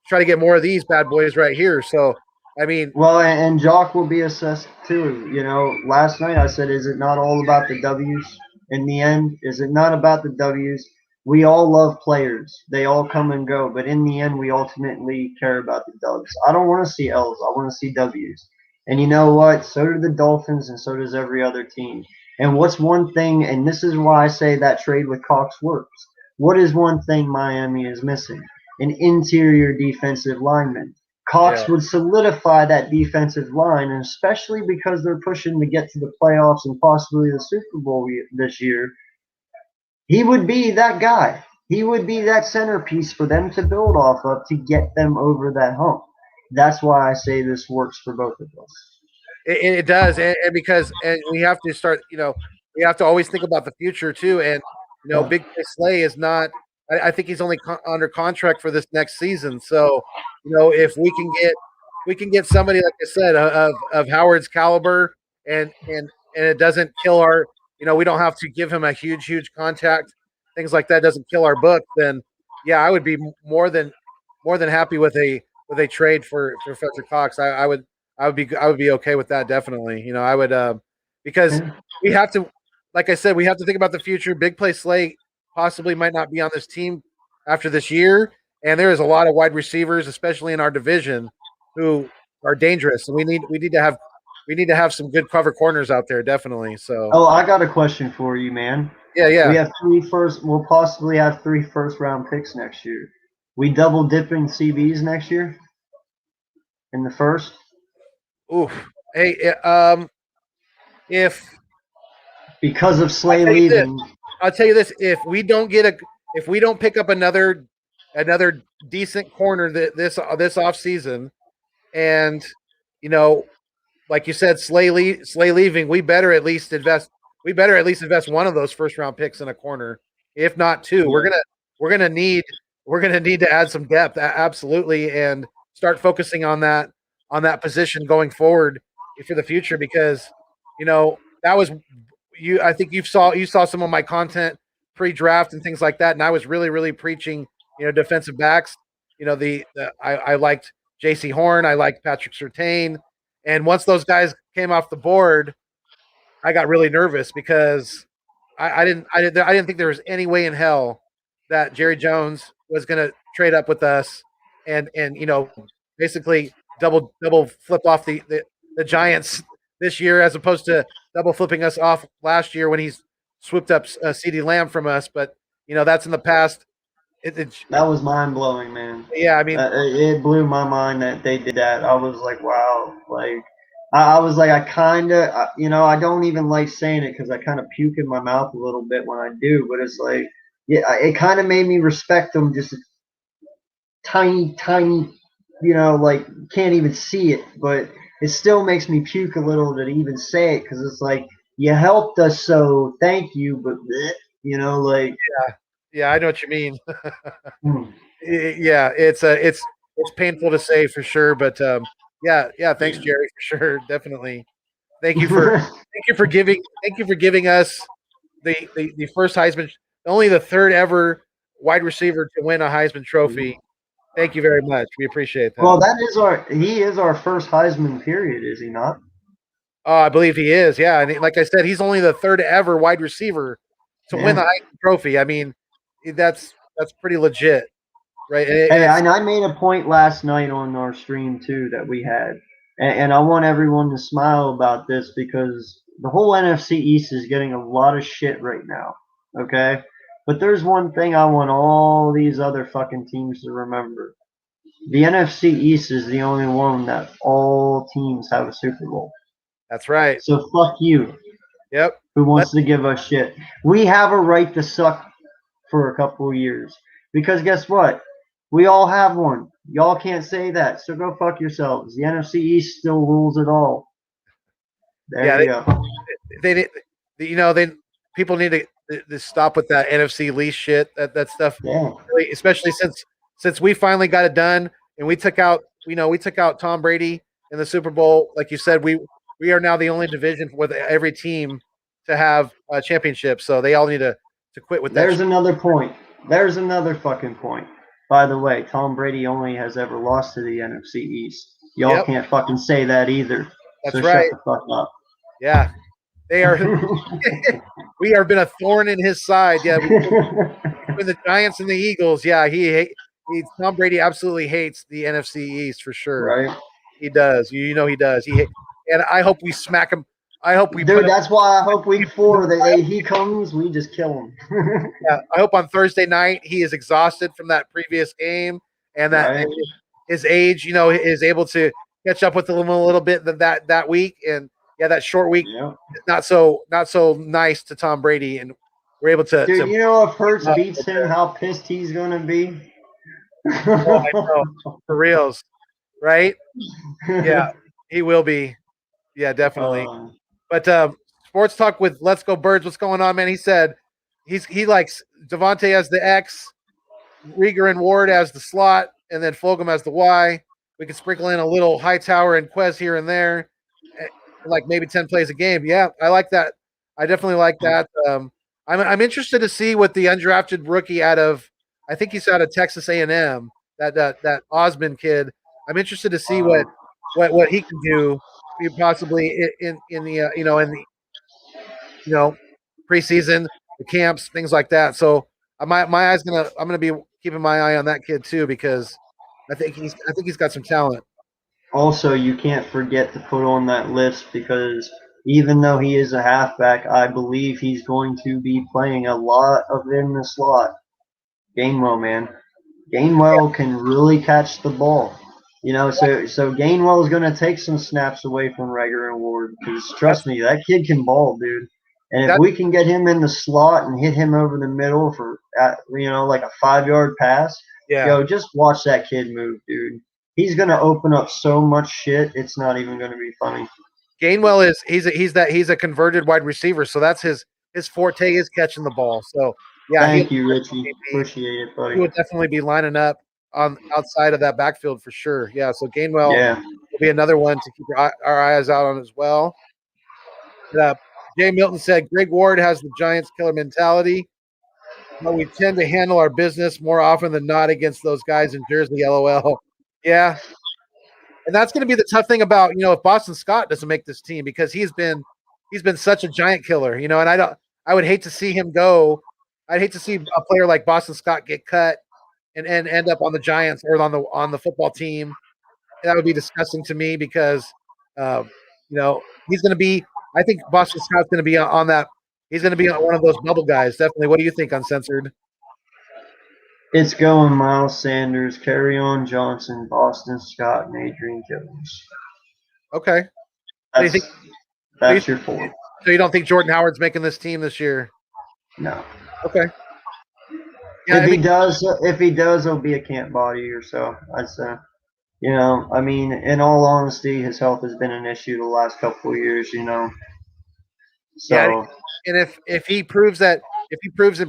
try to get more of these bad boys right here. So, I mean,
Well, and Jock will be assessed too. Last night I said, is it not all about the W's in the end? Is it not about the W's? We all love players. They all come and go. But in the end, we ultimately care about the Dubs. I don't want to see L's. I want to see W's. And you know what? So do the Dolphins, and so does every other team. And what's one thing, and this is why I say that trade with Cox works. What is one thing Miami is missing? An interior defensive lineman.
yeah,
Cox would solidify that defensive line, and especially because they're pushing to get to the playoffs and possibly the Super Bowl this year, he would be that guy. He would be that centerpiece for them to build off of to get them over that hump. That's why I say this works for both of us.
it does, and because we have to start. We have to always think about the future too. And Big Play Slay is not. I think he's only under contract for this next season. So, if we can get somebody like I said of Howard's caliber, and it doesn't kill our. We don't have to give him a huge contact. Things like that doesn't kill our book. Then, yeah, I would be more than happy with a trade for Fletcher Cox. I would be okay with that, definitely. I would, because we have to, like I said, we have to think about the future. Big Play Slate possibly might not be on this team after this year, and there is a lot of wide receivers, especially in our division, who are dangerous. And we need to have some good cover corners out there, definitely. So,
Oh, I got a question for you, man.
yeah,
We
yeah.
have we'll possibly have 3 first-round picks next year. We double dipping CBs next year in the first.
Oof. Hey, if
Because of
I'll
Slay
tell you this,
leaving.
if we don't pick up another decent corner this off season, and you know, like you said, Slay leaving, we better at least invest. We better at least invest one of those first round picks in a corner, if not two.
Yeah.
We're gonna need we're gonna need to add some depth, absolutely, and start focusing on that position going forward for the future, because that was you. I think you saw some of my content pre-draft and things like that, and I was really preaching defensive backs. I liked J.C. Horn, I liked Patrick Surtain, and once those guys came off the board, I got really nervous because I didn't think there was any way in hell that Jerry Jones was going to trade up with us and basically double flip off the Giants this year, as opposed to double flipping us off last year when he's swooped up CD Lamb from us. But that's in the past.
That was mind blowing, man.
Yeah, I mean,
It blew my mind that they did that. I was like, wow. Like, I was like, I kind of, I don't even like saying it because I kind of puke in my mouth a little bit when I do. But it's like, yeah, it kind of made me respect them just a tiny, like can't even see it. But it still makes me puke a little to even say it because it's like, you helped us, so thank you. But, bleh, like,
yeah, I know what you mean.
hmm.
Yeah, it's painful to say for sure, but yeah. Thanks, Jerry, for sure, definitely. Thank you for thank you for giving us the first Heisman, only the third ever wide receiver to win a Heisman Trophy. Thank you very much. We appreciate that.
Well, he is our first Heisman period, is he not?
I believe he is. Yeah, and like I said, he's only the third ever wide receiver to win the
Yeah.
Heisman Trophy. I mean, that's pretty legit, right?
Hey, and I made a point last night on our stream too that we had, and I want everyone to smile about this because the whole NFC East is getting a lot of shit right now. Okay, but there's one thing I want all these other fucking teams to remember: the NFC East is the only one that all teams have a Super Bowl.
That's right.
So fuck you.
Yep.
who wants to give us shit. We have a right to suck for a couple of years. Because guess what? We all have one. Y'all can't say that. So go fuck yourselves. The NFC East still rules it all. There you go.
They people need to stop with that NFC lease shit. That stuff, really, especially since we finally got it done and we took out Tom Brady in the Super Bowl. Like you said, we are now the only division with every team to have a championship. So they all need to quit with that.
There's another point. There's another fucking point. By the way, Tom Brady only has ever lost to the NFC East. Y'all can't fucking say that either.
That's
so
right.
Shut the fuck up.
Yeah. They are. We have been a thorn in his side. Yeah. With the Giants and the Eagles. Yeah. Tom Brady absolutely hates the NFC East for sure.
Right.
He does. You know he does. And I hope we smack him. I hope we.
Dude, that's why I hope week 4 that he comes, we just kill him.
Yeah, I hope on Thursday night he is exhausted from that previous game and that his age, is able to catch up with him a little bit that week. And yeah, that short week is not so nice to Tom Brady, and we're able to.
Dude, if Hurts beats him, how pissed he's gonna be.
I know, for reals, right? Yeah, he will be. Yeah, definitely. But Sports Talk with Let's Go Birds. What's going on, man? He said he likes Devontae as the X, Rieger and Ward as the slot, and then Fulgham as the Y. We could sprinkle in a little Hightower and Quez here and there, like maybe 10 plays a game. Yeah, I like that. I definitely like that. I'm interested to see what the undrafted rookie I think he's out of Texas A&M, that Osmond kid. I'm interested to see what he can do, possibly in the preseason, the camps, things like that. So I'm gonna be keeping my eye on that kid too, because I think he's got some talent.
Also, you can't forget to put on that list, because even though he is a halfback, I believe he's going to be playing a lot of in the slot. Gainwell, man. Gainwell can really catch the ball. So Gainwell is going to take some snaps away from Rieger and Ward, because trust me, that kid can ball, dude. And if we can get him in the slot and hit him over the middle for like a 5-yard pass, just watch that kid move, dude. He's going to open up so much shit, it's not even going to be funny.
Gainwell he's a converted wide receiver, so that's his forte is catching the ball. So yeah,
thank you, Richie. Appreciate it, buddy.
He would definitely be lining up on outside of that backfield for sure. Yeah, so Gainwell will be another one to keep our eyes out on as well. Jay Milton said Greg Ward has the Giants killer mentality, but we tend to handle our business more often than not against those guys in Jersey. LOL. Yeah. And that's going to be the tough thing about, if Boston Scott doesn't make this team, because he's been such a giant killer, and I would hate to see him go. I'd hate to see a player like Boston Scott get cut and end up on the Giants or on the football team. That would be disgusting to me, because he's going to be. I think Boston Scott's going to be on that. He's going to be one of those bubble guys. Definitely. What do you think, Uncensored?
It's going Miles Sanders, Kerryon Johnson, Boston Scott, and Adrian Jones.
Okay.
That's your 4.
So you don't think Jordan Howard's making this team this year?
No.
Okay.
Yeah, if he does, he'll be a camp body or so. I'd say. In all honesty, his health has been an issue the last couple of years. So.
Yeah, and if he proves in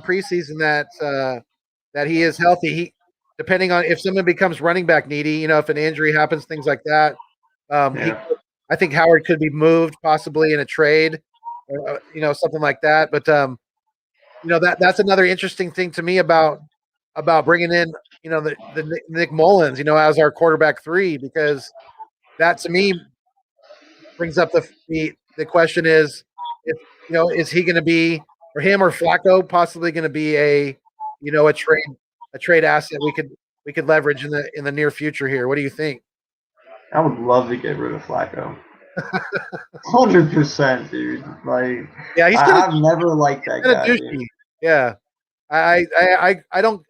preseason that he is healthy, depending on if someone becomes running back needy, if an injury happens, things like that, I think Howard could be moved possibly in a trade, or, something like that. But that's another interesting thing to me about bringing in the Nick Mullins, as our quarterback 3, because that to me brings up the question is, is he going to be, or him or Flacco possibly going to be a trade asset we could leverage in the near future here? What do you think?
I would love to get rid of Flacco. 100%, dude. Like, yeah, I've never liked that guy. Dude.
Yeah, I don't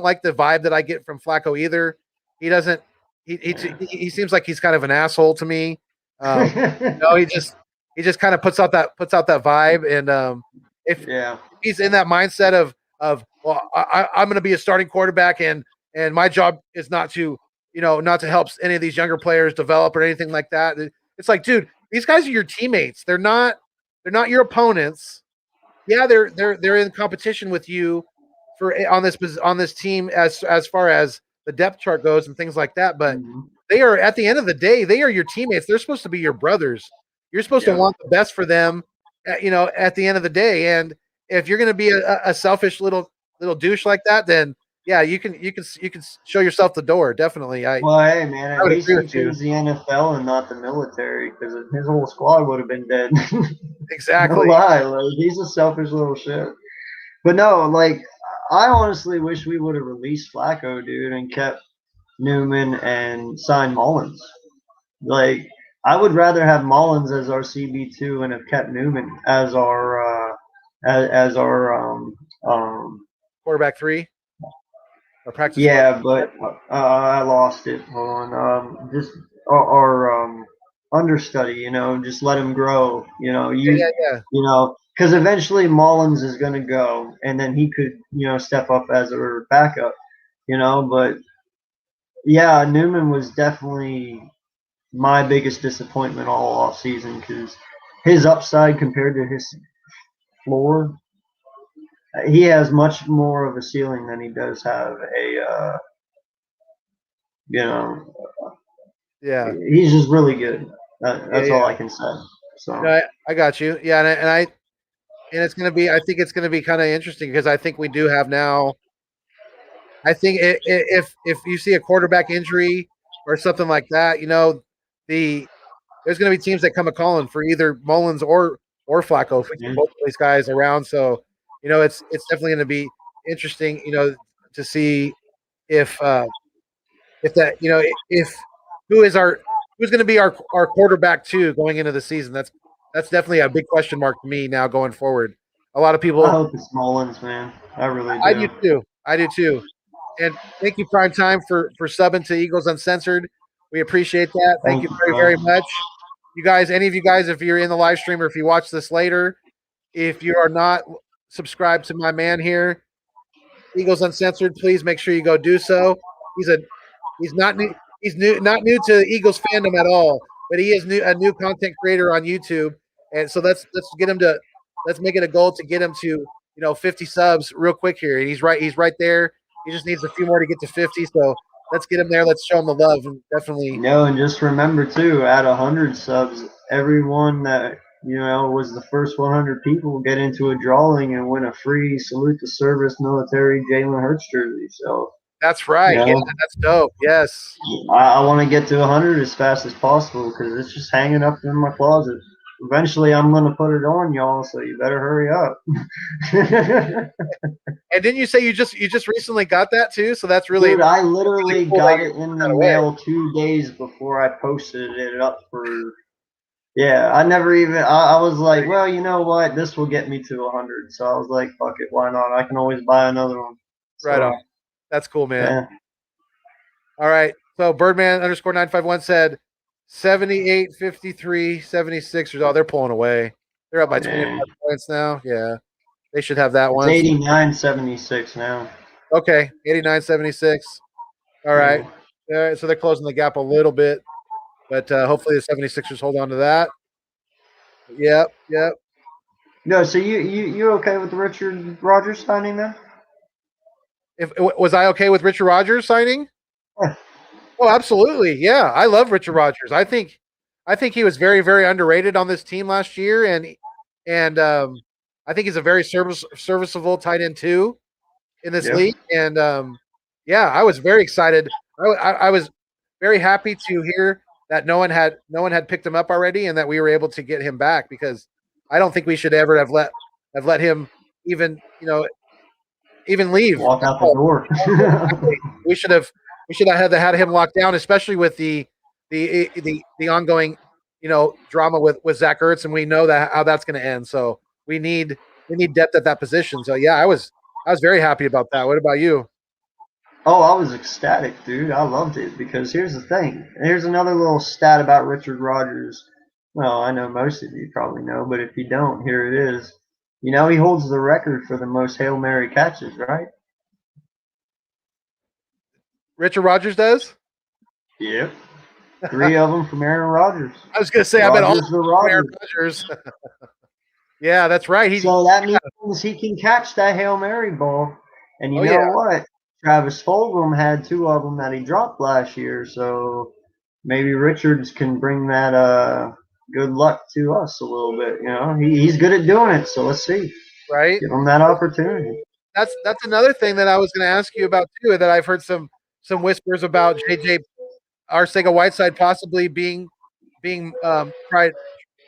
like the vibe that I get from Flacco either. He doesn't. He seems like he's kind of an asshole to me. He he just kind of puts out that vibe. And if
Yeah.
he's in that mindset of well, I'm going to be a starting quarterback, and my job is not to not to help any of these younger players develop or anything like that. It's like, dude, these guys are your teammates. They're not your opponents. Yeah, they're in competition with you for on this team as far as the depth chart goes and things like that. But
Mm-hmm.
they are, at the end of the day, they are your teammates. They're supposed to be your brothers. You're supposed to
Yep.
want the best for them, at the end of the day. And if you're going to be a selfish little douche like that, then yeah, you can show yourself the door. Definitely, I
Well, hey, man, at
would
least
agree
he
with you.
chose the NFL and not the military because his whole squad would have been dead. No
Exactly.
lie, like he's a selfish little shit. But no, like I honestly wish we would have released Flacco, dude, and kept Newman and signed Mullins. Like I would rather have Mullins as our CB2 and have kept Newman as our as our
Quarterback 3 or practice squad.
yeah, but I lost it. Hold on. Just our understudy, just let him grow.
Yeah, yeah, yeah.
Because eventually Mullins is going to go, and then he could, step up as a backup. But yeah, Newman was definitely my biggest disappointment all off season because his upside compared to his floor, he has much more of a ceiling than he does have a you know
Yeah,
he's just really good.
yeah,
That's all
yeah.
I can say. So
No, I got you. Yeah, and it's gonna be. I think it's gonna be kind of interesting because I think we do have now. I think if you see a quarterback injury or something like that, the there's going to be teams that come a calling for either Mullins or Flacco if we keep
yeah.
both of these guys around. So it's definitely going to be interesting, to see if that if who is our who's going to be our quarterback too going into the season. That's definitely a big question mark to me now going forward. A lot of
I
people.
hope it's Mullins, man. I really
I do
do.
too. I do too. And thank you, Prime Time, for subbing to Eagles Uncensored. We appreciate that. Thank
Thank
you
you,
very,
bro.
very much. You guys, any of you guys, if you're in the live stream or if you watch this later, if you are not subscribed to my man here, Eagles Uncensored, please make sure you go do so. He's a he's not new not new to Eagles fandom at all, but he is a new content creator on YouTube. And so let's get him to let's make it a goal to get him to 50 subs real quick here. And he's right there. He just needs a few more to get to 50. So let's get him there. Let's show him the love and definitely.
And just remember too, at 100 subs, everyone that was the first 100 people get into a drawing and win a free salute to service military Jalen Hurts jersey. So
That's
you
right. Yeah,
know,
that's dope. Yes.
I want to get to 100 as fast as possible because it's just hanging up in my closet. Eventually, I'm gonna put it on, y'all. So you better hurry up.
And didn't you say you just recently got that too? So that's really
Dude, I
really
literally
cool that
got
you're
it in
that
the
away.
mail 2 days before I posted it up for. Yeah, I never even. I was like, well, you know what? This will get me to 100. So I was like, fuck it, why not? I can always buy another one.
Right on.
So
That's cool, man.
yeah,
All right. So Birdman _ 951 said 78, 53, 76ers. Oh, they're pulling away. They're up by 25
yeah.
points now. Yeah. They should have that
It's
one.
89-76 now.
Okay. 89, 76. All right.
Yeah.
All right. So they're closing the gap a little bit, but hopefully the 76ers hold on to that. Yep. Yep.
No, so you okay with the Richard Rogers signing then?
Was I okay with Richard Rodgers signing?
Yeah.
Oh, absolutely. Yeah, I love Richard Rodgers. I think he was very, very underrated on this team last year, and I think he's a very serviceable tight end too in this
Yep.
league. And yeah, I was very excited. I was very happy to hear that no one had picked him up already, and that we were able to get him back because I don't think we should ever have let him even even leave
Walk
at
out the
all.
door.
Exactly. We should have had him locked down, especially with the ongoing drama with Zach Ertz, and we know that how that's going to end. So we need depth at that position. So yeah, I was very happy about that. What about you?
Oh, I was ecstatic, dude. I loved it because here's the thing. Here's another little stat about Richard Rodgers. Well, I know most of you probably know, but if you don't, here it is. You know, he holds the record for the most Hail Mary catches, right?
Richard Rodgers does.
Yep. 3 of them from Aaron Rodgers.
I was going to say, I bet all
Rodgers the
Aaron
Rodgers.
Rodgers. Yeah, that's right.
So that means he can catch that Hail Mary ball. And you know what? Travis Fulgham had 2 of them that he dropped last year. So maybe Richards can bring that good luck to us a little bit. You know, he's good at doing it. So let's see.
Right.
Give him that opportunity.
That's another thing that I was going to ask you about too. That I've heard some whispers about JJ Arcega-Whiteside possibly being tried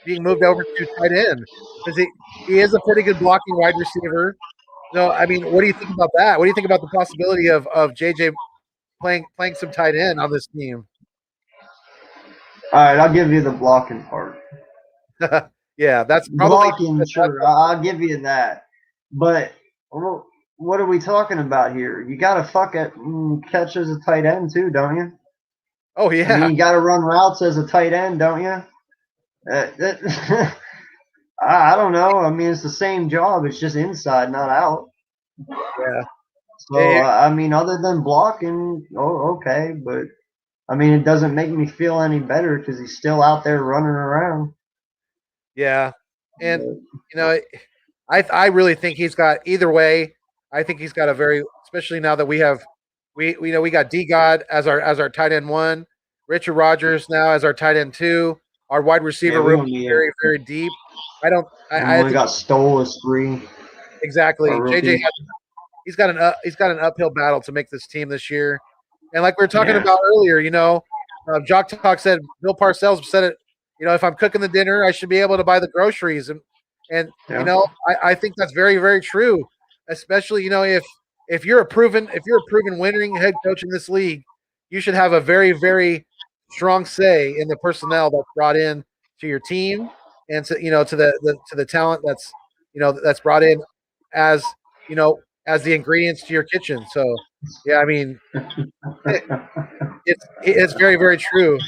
being moved over to tight end because he is a pretty good blocking wide receiver. No, I mean, what do you think about that? What do you think about the possibility of JJ playing some tight end on this team?
All right, I'll give you the blocking part.
Yeah, that's probably
blocking. Sure, I'll give you that. But what are we talking about here? You got to catch as a tight end too, don't you?
Oh yeah.
I mean, you got to run routes as a tight end, don't you? I don't know. I mean, it's the same job. It's just inside, not out.
Yeah.
So I mean, other than blocking, okay, but I mean, it doesn't make me feel any better because he's still out there running around.
Yeah, and you know, I really think he's got either way. I think he's got a very, especially now that we got D God as our tight end 1, Richard Rodgers now as our tight end 2. Our wide receiver room is very, very deep. I
think got Stoll as 3.
Exactly. JJ he's got an uphill battle to make this team this year. And like we were talking about earlier, you know, Jock Talk said, Bill Parcells said it, you know, if I'm cooking the dinner, I should be able to buy the groceries. And you know, I think that's very, very true. Especially, you know, if you're a proven winning head coach in this league, you should have a very, very strong say in the personnel that's brought in to your team and to, you know, to the talent that's, you know, that's brought in as, you know, as the ingredients to your kitchen. So yeah, I mean, it's very, very true.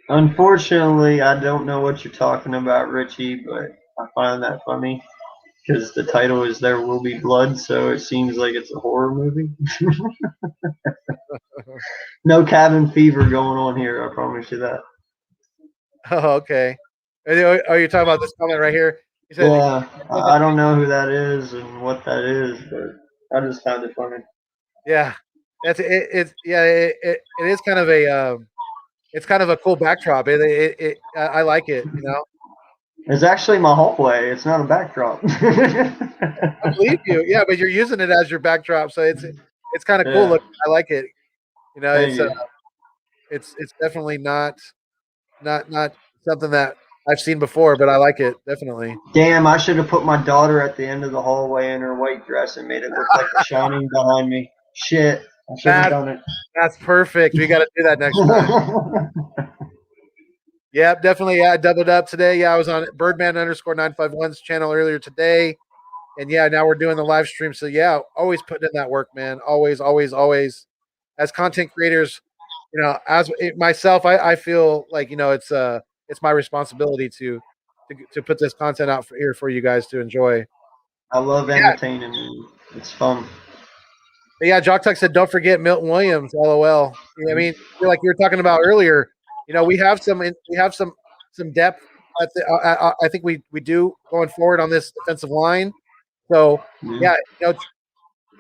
Unfortunately, I don't know what you're talking about, Richie, but I find that funny because the title is There Will Be Blood, so it seems like it's a horror movie. No cabin fever going on here, I promise you that.
Oh, okay. Are you talking about this comment right here?
He said, yeah, I don't know who that is and what that is, but I just found it funny.
Yeah, it is kind of a it's kind of a cool backdrop. I like it, you know.
It's actually my hallway. It's not a backdrop.
I believe you. Yeah, but you're using it as your backdrop, so it's kind of cool looking. I like it. You know, it's definitely not something that I've seen before, but I like it definitely.
Damn, I should have put my daughter at the end of the hallway in her white dress and made it look like The Shining behind me. Shit, I should have done it.
That's perfect. We got to do that next time. Yeah, definitely. Yeah, I doubled up today. Yeah, I was on Birdman_951's channel earlier today, and yeah, now we're doing the live stream. So yeah, always putting in that work, man. Always, always, always. As content creators, you know, as myself, I feel like, you know, it's my responsibility to put this content out here for you guys to enjoy.
I love entertaining. It's fun.
But yeah, Jock Tuck said, don't forget Milton Williams. LOL. I mean, like you were talking about earlier, you know, we have some depth. I think we do going forward on this defensive line. So yeah, you know,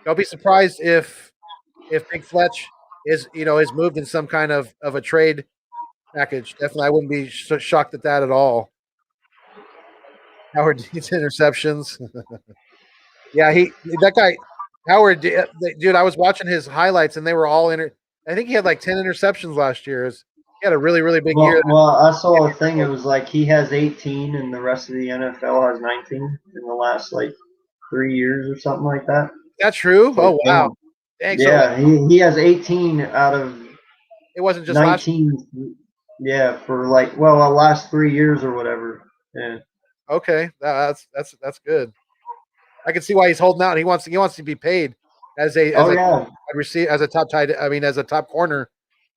don't be surprised if Big Fletch is moved in some kind of a trade package. Definitely, I wouldn't be shocked at that at all. Howard needs interceptions. Yeah, that guy Howard, dude. I was watching his highlights and they were all I think he had like 10 interceptions last year. He had a really, really big year.
Well, I saw a thing. It was like he has 18 and the rest of the NFL has 19 in the last like 3 years or something like that.
That's true. Oh wow.
Thanks. Yeah, he has 18 out of.
It wasn't just
19. Yeah, for like the last 3 years or whatever. Yeah.
Okay, that's good. I can see why he's holding out. He wants to be paid as a top tight. I mean, as a top corner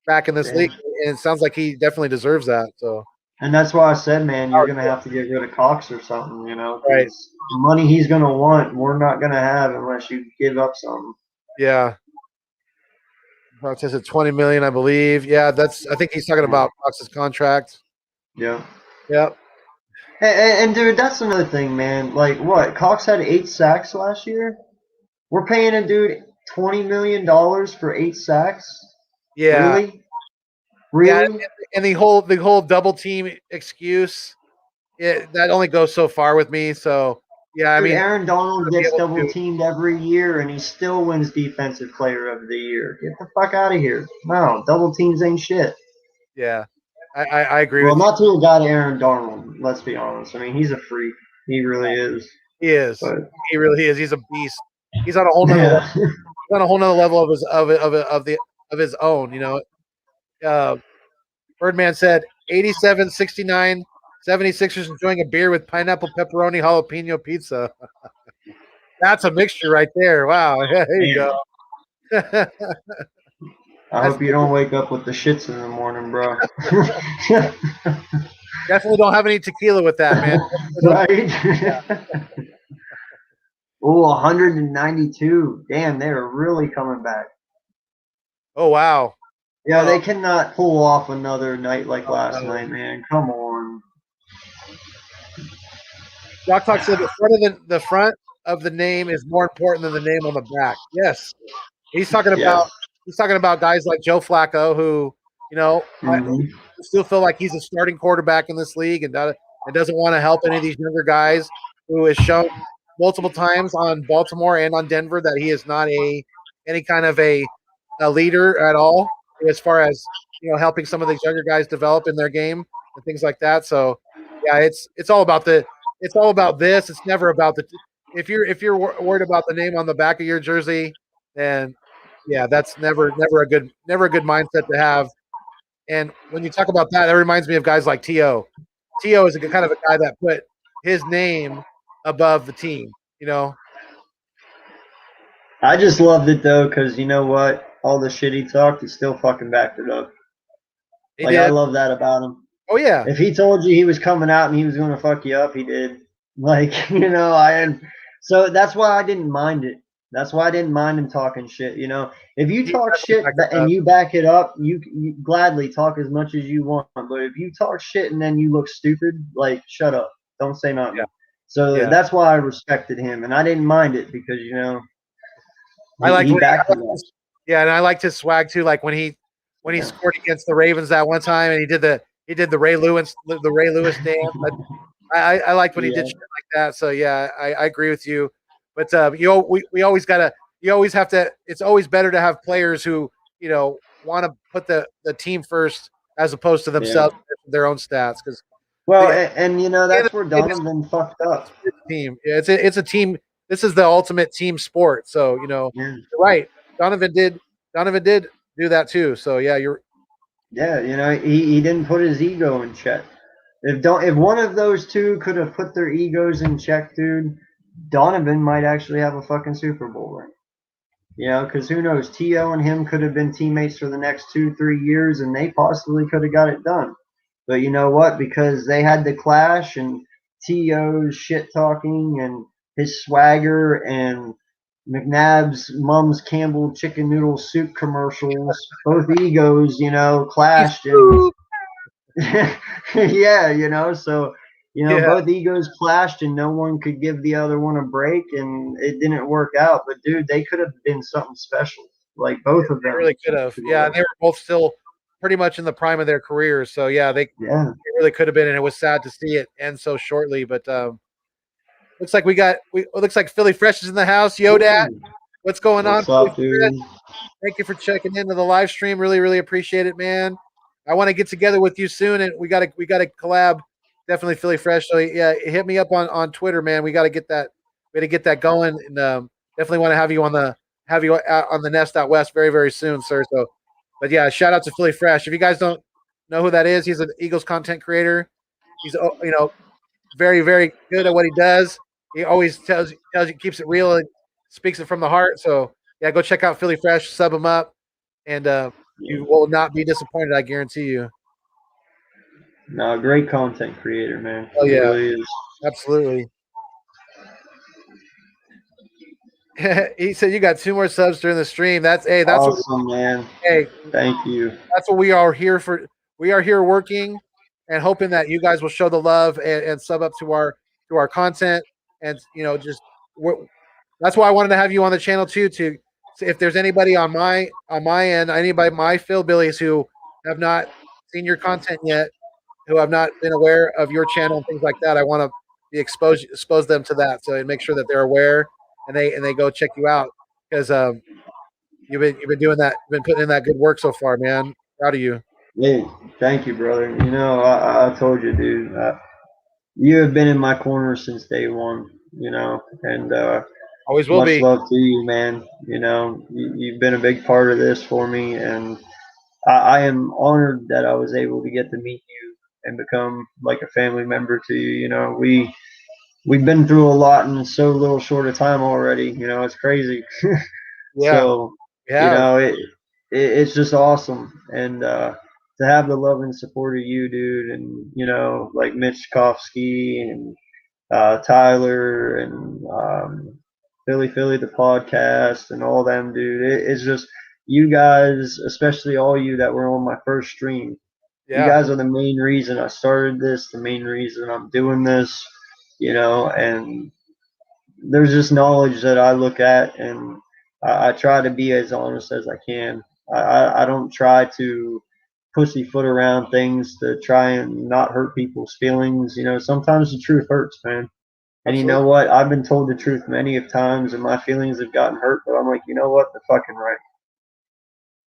back in this league, and it sounds like he definitely deserves that. So
And that's why I said, man, you're
Oh,
gonna have to get rid of Cox or something, you know,
right.
because the money he's gonna want, we're not gonna have unless you give up something.
Yeah. Cox at 20 million, I believe. Yeah, I think he's talking about Cox's contract.
Yeah.
Yep.
And dude, that's another thing, man. Like, what? Cox had 8 sacks last year. We're paying a dude $20 million for 8 sacks.
Yeah.
Really?
Yeah,
Really?
and the whole double team excuse, that only goes so far with me. So yeah, I
Dude,
mean,
Aaron Donald
be
gets
able
double
to,
teamed every year, and he still wins Defensive Player of the Year. Get the fuck out of here! No, double teams ain't shit.
yeah, I agree
Well,
with you.
not to a guy to Aaron Donald. Let's be honest. I mean, he's a freak. He really is.
He is.
But
He really is. He's a beast. He's on a whole nother
yeah,
he's on a whole nother level of his own. You know, uh, Birdman said 87, 69, 76ers enjoying a beer with pineapple pepperoni jalapeno pizza. That's a mixture right there. Wow. Yeah, there you go.
man. I
That's
hope you don't wake up with the shits in the morning, bro.
definitely don't have any tequila with that, man.
Right? Oh, 192. Damn, they're really coming back.
Oh wow.
Yeah, they cannot pull off another night like last
Uh,
night, man. Come on.
Doc Talk said the front of the name is more important than the name on the back. Yes, he's talking
Yes.
about guys like Joe Flacco, who you know I
Mm-hmm.
still feel like he's a starting quarterback in this league, and doesn't want to help any of these younger guys, who has shown multiple times on Baltimore and on Denver that he is not any kind of a leader at all, as far as helping some of these younger guys develop in their game and things like that. So yeah, it's all about it's all about this. It's never about if you're worried about the name on the back of your jersey, then yeah, that's never a good mindset to have. And when you talk about that, that reminds me of guys like T.O. T.O. is a kind of a guy that put his name above the team. You know,
I just loved it though, because you know what? All the shit he talked, he still fucking backed it up.
he
Like I
did.
love that about him.
Oh yeah,
If he told you he was coming out and he was going to fuck you up, he did. Like I had. So that's why I didn't mind it. That's why I didn't mind him talking shit. If you
he
talk
definitely
shit
backed it
and
up.
you back it up, you gladly talk as much as you want. But if you talk shit and then you look stupid, like shut up, don't say
Yeah,
nothing. So
yeah.
that's why I respected him, and I didn't mind it because
I liked
he
when
backed it up.
yeah, and I liked his swag too. Like when he
Yeah.
scored against the Ravens that one time, and he did the Ray Lewis dance. I liked when he did
Yeah.
shit like that. So yeah, I agree with you. But we always gotta you always have to. It's always better to have players who want to put the team first as opposed to
Yeah.
themselves, their own stats, because
Well,
the
and that's where Donovan fucked up.
it's a team. Yeah, it's a team. This is the ultimate team sport. So
Yeah.
you're right. Donovan did Donovan did do that too. So yeah, you're
Yeah, he didn't put his ego in check. If one of those two could have put their egos in check, dude, Donovan might actually have a fucking Super Bowl ring. Because who knows? T.O. and him could have been teammates for the next 2-3 years, and they possibly could have got it done. But you know what? Because they had the clash, and T.O.'s shit talking, and his swagger, and McNabb's Mum's Campbell chicken noodle soup commercials, both egos, clashed, and yeah, so
yeah.
both egos clashed and no one could give the other one a break and it didn't work out. But dude, they could have been something special, like both of
They
them.
really could have. Yeah, and they were both still pretty much in the prime of their careers. So yeah, they
Yeah.
really could have been, and it was sad to see it end so shortly. But looks like Philly Fresh is in the house. Yodat,
Ooh,
what's going on,
what's
Philly
up,
Fresh?
dude?
Thank you for checking into the live stream. Really, really appreciate it, man. I want to get together with you soon, and we gotta collab. Definitely Philly Fresh. So yeah, hit me up on Twitter, man. We gotta get that going, and definitely want to have you out on the nest out west very, very soon, sir. So, but yeah, shout out to Philly Fresh. If you guys don't know who that is, he's an Eagles content creator. He's very, very good at what he does. He always tells you, keeps it real, and speaks it from the heart. So yeah, go check out Philly Fresh, sub him up, and
Yeah.
you will not be disappointed. I guarantee you.
No, great content creator, man.
Oh
He
yeah,
really is.
absolutely. He said you got 2 more subs during the stream. That's what
Awesome, man.
hey
Thank you.
that's what we are here for. We are here working and hoping that you guys will show the love and sub up to our content and just that's why I wanted to have you on the channel too. To if there's anybody on my end, anybody my Philbillies who have not seen your content yet, who have not been aware of your channel and things like that, I want to be expose them to that so and make sure that they're aware and they go check you out because you've been doing that, you've been putting in that good work so far, man. Proud of you.
Hey, thank you, brother. You know, I told you, dude. You have been in my corner since day one. You know, and
Always will
much
be.
love to you, man. You know, you've been a big part of this for me, and I am honored that I was able to get to meet you and become like a family member to you. You know, we've been through a lot in so little short of time already. You know, it's crazy.
Yeah,
So,
we
you
have.
know, it's just awesome, and to have the love and support of you, dude, and you know, like Mitch Kofsky and Tyler and Philly the podcast and all them, dude. It's just you guys, especially all you that were on my first stream. You
Yeah,
guys are the main reason I started this, the main reason I'm doing this, you know, and there's just knowledge that I look at and I try to be as honest as I can. I don't try to pussyfoot around things to try and not hurt people's feelings. You know, sometimes the truth hurts, man. And you know
absolutely.
what? I've been told the truth many of times, and my feelings have gotten hurt. But I'm like, you know what? They're fucking right.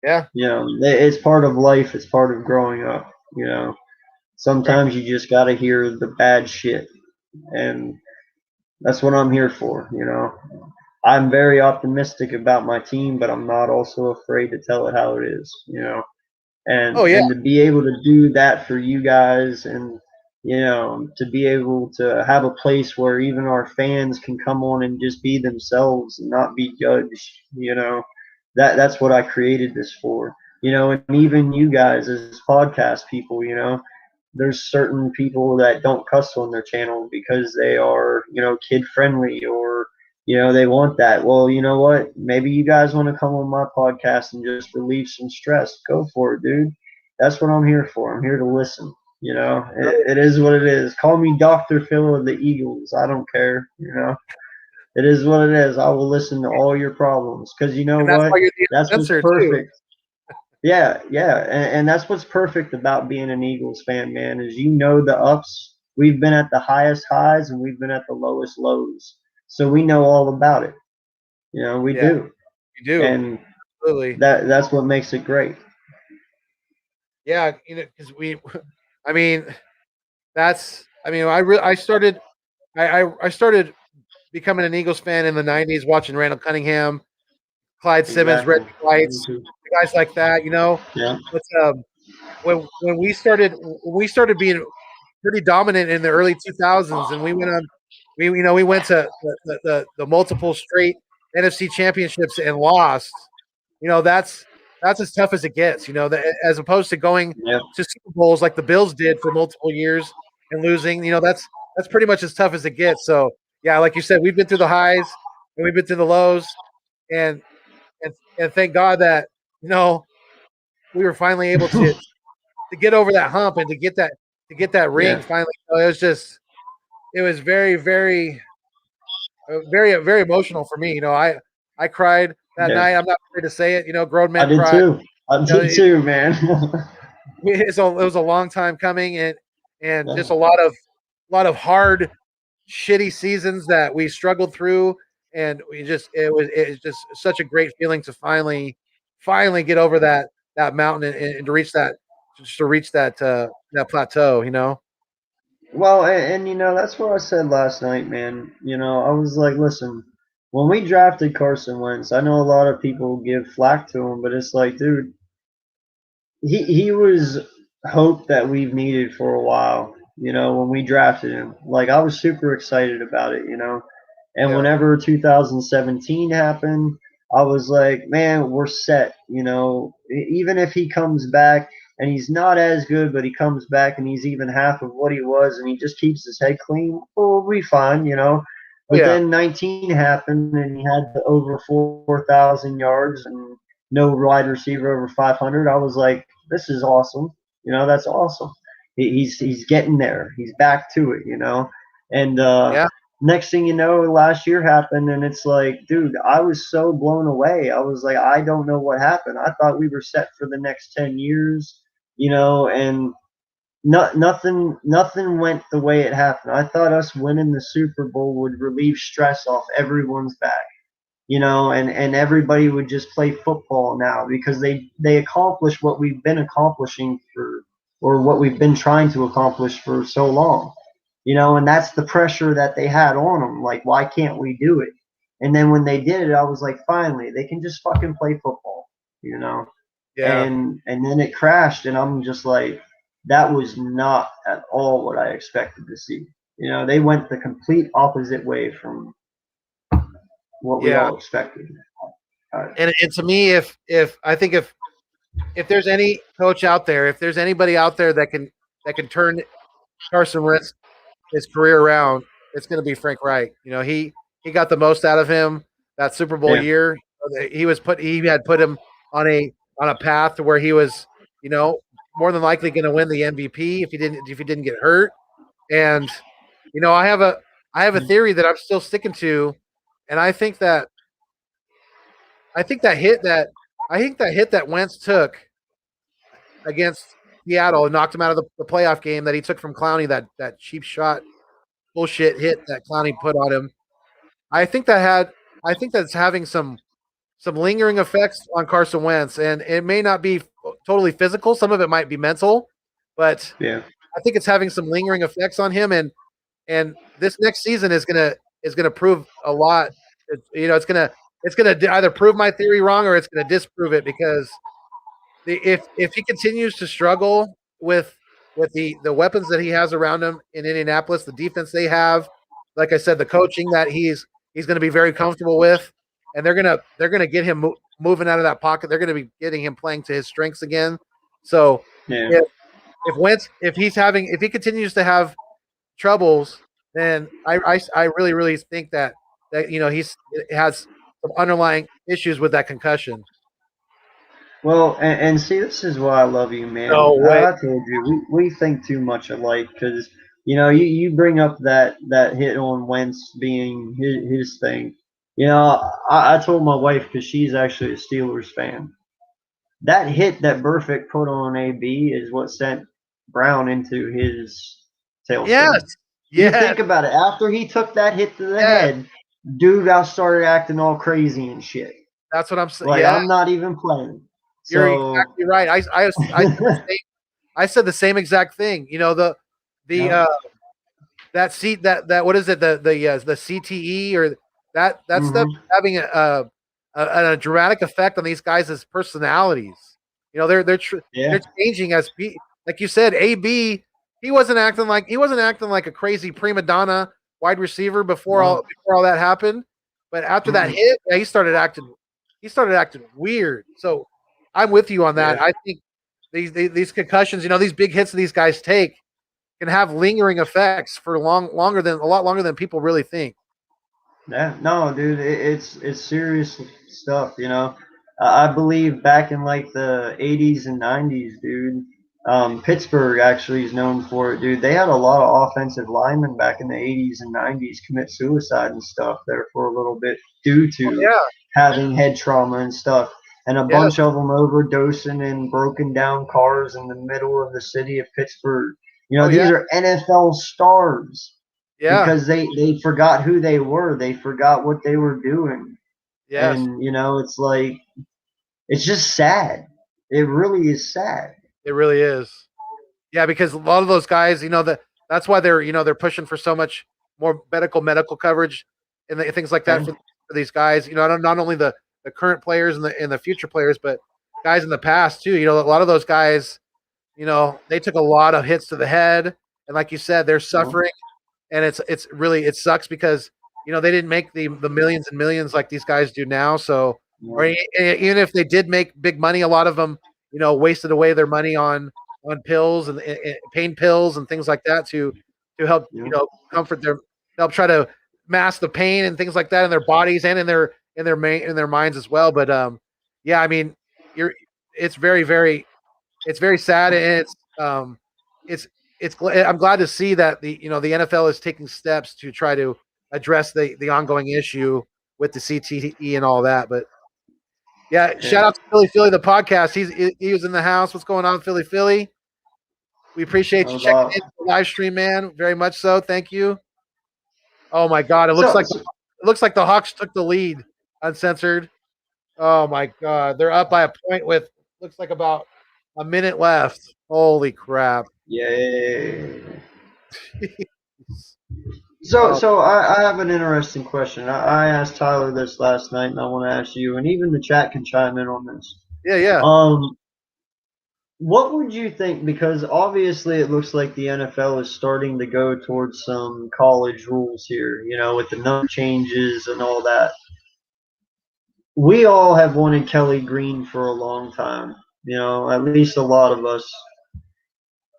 Yeah,
You know, it's part of life. It's part of growing up. You know,
right.
sometimes you just got to hear the bad shit, and that's what I'm here for. You know, I'm very optimistic about my team, but I'm not also afraid to tell it how it is. You know,
Oh
and
yeah,
to be able to do that for you guys and you know to be able to have a place where even our fans can come on and just be themselves and not be judged, you know, that's what I created this for, you know. And even you guys as podcast people, you know, there's certain people that don't cuss on their channel because they are, you know, kid friendly or you know they want that. Well, you know what? Maybe you guys want to come on my podcast and just relieve some stress. Go for it, dude. That's what I'm here for. I'm here to listen. You know, it is what it is. Call me Dr. Phil of the Eagles. I don't care. You know, it is what it is. I will listen to all your problems because you know
and that's why
what?
you're the
That's what's
uncensored too.
perfect. Yeah, yeah, and that's what's perfect about being an Eagles fan, man. Is you know the ups. We've been at the highest highs and we've been at the lowest lows, so we know all about it. You know, we
Yeah,
do,
you do.
and
Absolutely.
that's what makes it great.
Yeah, because I mean, I mean, I started, I started becoming an Eagles fan in the '90s, watching Randall Cunningham, Clyde Simmons,
Exactly.
Reggie
Me
White's,
too.
guys like that.
Yeah.
But when we started being pretty dominant in the early 2000s, and we went to the multiple straight NFC championships and lost. That's as tough as it gets. As opposed to going
Yep.
to Super Bowls like the Bills did for multiple years and losing. That's pretty much as tough as it gets. So yeah, like you said, we've been through the highs and we've been through the lows, and and thank God that you know we were finally able to get over that hump and to get that ring
Yeah.
finally. It was very emotional for me. I cried that
Yeah.
night. I'm not afraid to say it. Grown
I
men
did
cry.
too. I
You know,
did too, man.
it was a long time coming, and
Yeah.
just a lot of hard, shitty seasons that we struggled through, and it was just such a great feeling to finally get over that mountain and to reach that just to reach that plateau.
Well, and you know that's what I said last night, man. You know, I was like, listen, when we drafted Carson Wentz, I know a lot of people give flack to him, but it's like, dude, he was hope that we've needed for a while. You know, when we drafted him, like I was super excited about it. You know, and
Yeah,
whenever 2017 happened, I was like, man, we're set. You know, even if he comes back and he's not as good, but he comes back and he's even half of what he was, and he just keeps his head clean, well, we'll be fine, you know.
Oh,
But
yeah.
then 19 happened, and he had the over 4,000 yards and no wide receiver over 500. I was like, this is awesome. You know, that's awesome. He's getting there. He's back to it, you know. And
Yeah.
next thing you know, last year happened, and it's like, dude, I was so blown away. I was like, I don't know what happened. I thought we were set for the next 10 years, you know, and nothing went the way it happened. I thought us winning the Super Bowl would relieve stress off everyone's back, you know, and everybody would just play football now because they accomplished what we've been accomplishing for, or what we've been trying to accomplish for so long, you know, and that's the pressure that they had on them. Like, why can't we do it? And then when they did it, I was like, finally, they can just fucking play football, you know.
Yeah.
And then it crashed, and I'm just like, that was not at all what I expected to see. You know, they went the complete opposite way from what we
Yeah.
all expected.
And to me, if I think if there's any coach out there, if there's anybody out there that can turn Carson Wentz his career around, it's going to be Frank Reich. You know, he got the most out of him that Super Bowl
Yeah.
year. He had put him on a path to where he was, you know, more than likely going to win the MVP if he didn't get hurt. And you know, I have a theory that I'm still sticking to, and I think that hit that Wentz took against Seattle and knocked him out of the playoff game that he took from Clowney, that cheap shot bullshit hit that Clowney put on him. I think I think that's having some lingering effects on Carson Wentz, and it may not be totally physical. Some of it might be mental, but
Yeah.
I think it's having some lingering effects on him. And this next season is gonna prove a lot. You know, it's gonna either prove my theory wrong or it's gonna disprove it because if he continues to struggle with the weapons that he has around him in Indianapolis, the defense they have, like I said, the coaching that he's going to be very comfortable with, and they're gonna get him moving out of that pocket. They're going to be getting him playing to his strengths again. So
Yeah.
if Wentz if he continues to have troubles, then I really think that you know he has some underlying issues with that concussion.
Well, and see, this is why I love you, man.
No way.
I told you, we think too much alike because, you know, you bring up that hit on Wentz being his thing. You know, I told my wife, because she's actually a Steelers fan, that hit that Burfict put on AB is what sent Brown into his
Yes.
tailspin. You
Yes.
think about it. After he took that hit to the
Yes.
head, dude, I started acting all crazy and shit.
That's what I'm saying.
Like,
Yeah,
I'm not even playing.
you're
So,
exactly right. I said the same exact thing. You know, the
yeah.
that seat that what is it, the CTE or that stuff
Hmm.
having a dramatic effect on these guys' personalities. You know,
Yeah.
they're changing like you said. AB, he wasn't acting like a crazy prima donna wide receiver
No.
before all that happened. But after that
Mm-mm.
hit, yeah, he started acting weird. So I'm with you on
Yeah.
that. I think these concussions, you know, these big hits that these guys take can have lingering effects for a lot longer than people really think.
Yeah. No, dude, it's serious stuff. You know, I believe back in like the 80s and 90s, dude. Pittsburgh actually is known for it, dude. They had a lot of offensive linemen back in the 80s and 90s commit suicide and stuff there for a little bit due
Oh
to
yeah,
having head trauma and stuff. And a
yes,
bunch of them overdosing in broken down cars in the middle of the city of Pittsburgh. You know,
oh yeah,
these are NFL stars
yeah,
because they forgot who they were. They forgot what they were doing.
yes.
And, you know, it's like, it's just sad. It really is sad.
It really is. Yeah, because a lot of those guys, you know, that's why they're pushing for so much more medical coverage and things like that
Yeah.
for these guys. You know, not only the current players and the future players, but guys in the past too. You know, a lot of those guys, you know, they took a lot of hits to the head, and like you said, they're
Well,
suffering, and it's really it sucks because you know they didn't make the millions and millions like these guys do now. So, or
well,
even if they did make big money, a lot of them wasted away their money on pills and pain pills and things like that to help comfort their help try to mask the pain and things like that in their bodies and in their minds as well. But yeah, I mean, you're it's it's very sad, and it's I'm glad to see that the NFL is taking steps to try to address the ongoing issue with the CTE and all that. But yeah, shout out to Philly the podcast. He was in the house. What's going on, Philly? We appreciate you checking in the live stream, man. Very much so. Thank you. Oh my God, it looks like the Hawks took the lead. Uncensored. Oh my God, they're up by a point with looks like about a minute left. Holy crap!
Yay! So I have an interesting question. I asked Tyler this last night, and I want to ask you, and even the chat can chime in on this.
Yeah.
What would you think? Because obviously it looks like the NFL is starting to go towards some college rules here, with the number changes and all that. We all have wanted Kelly Green for a long time, at least a lot of us.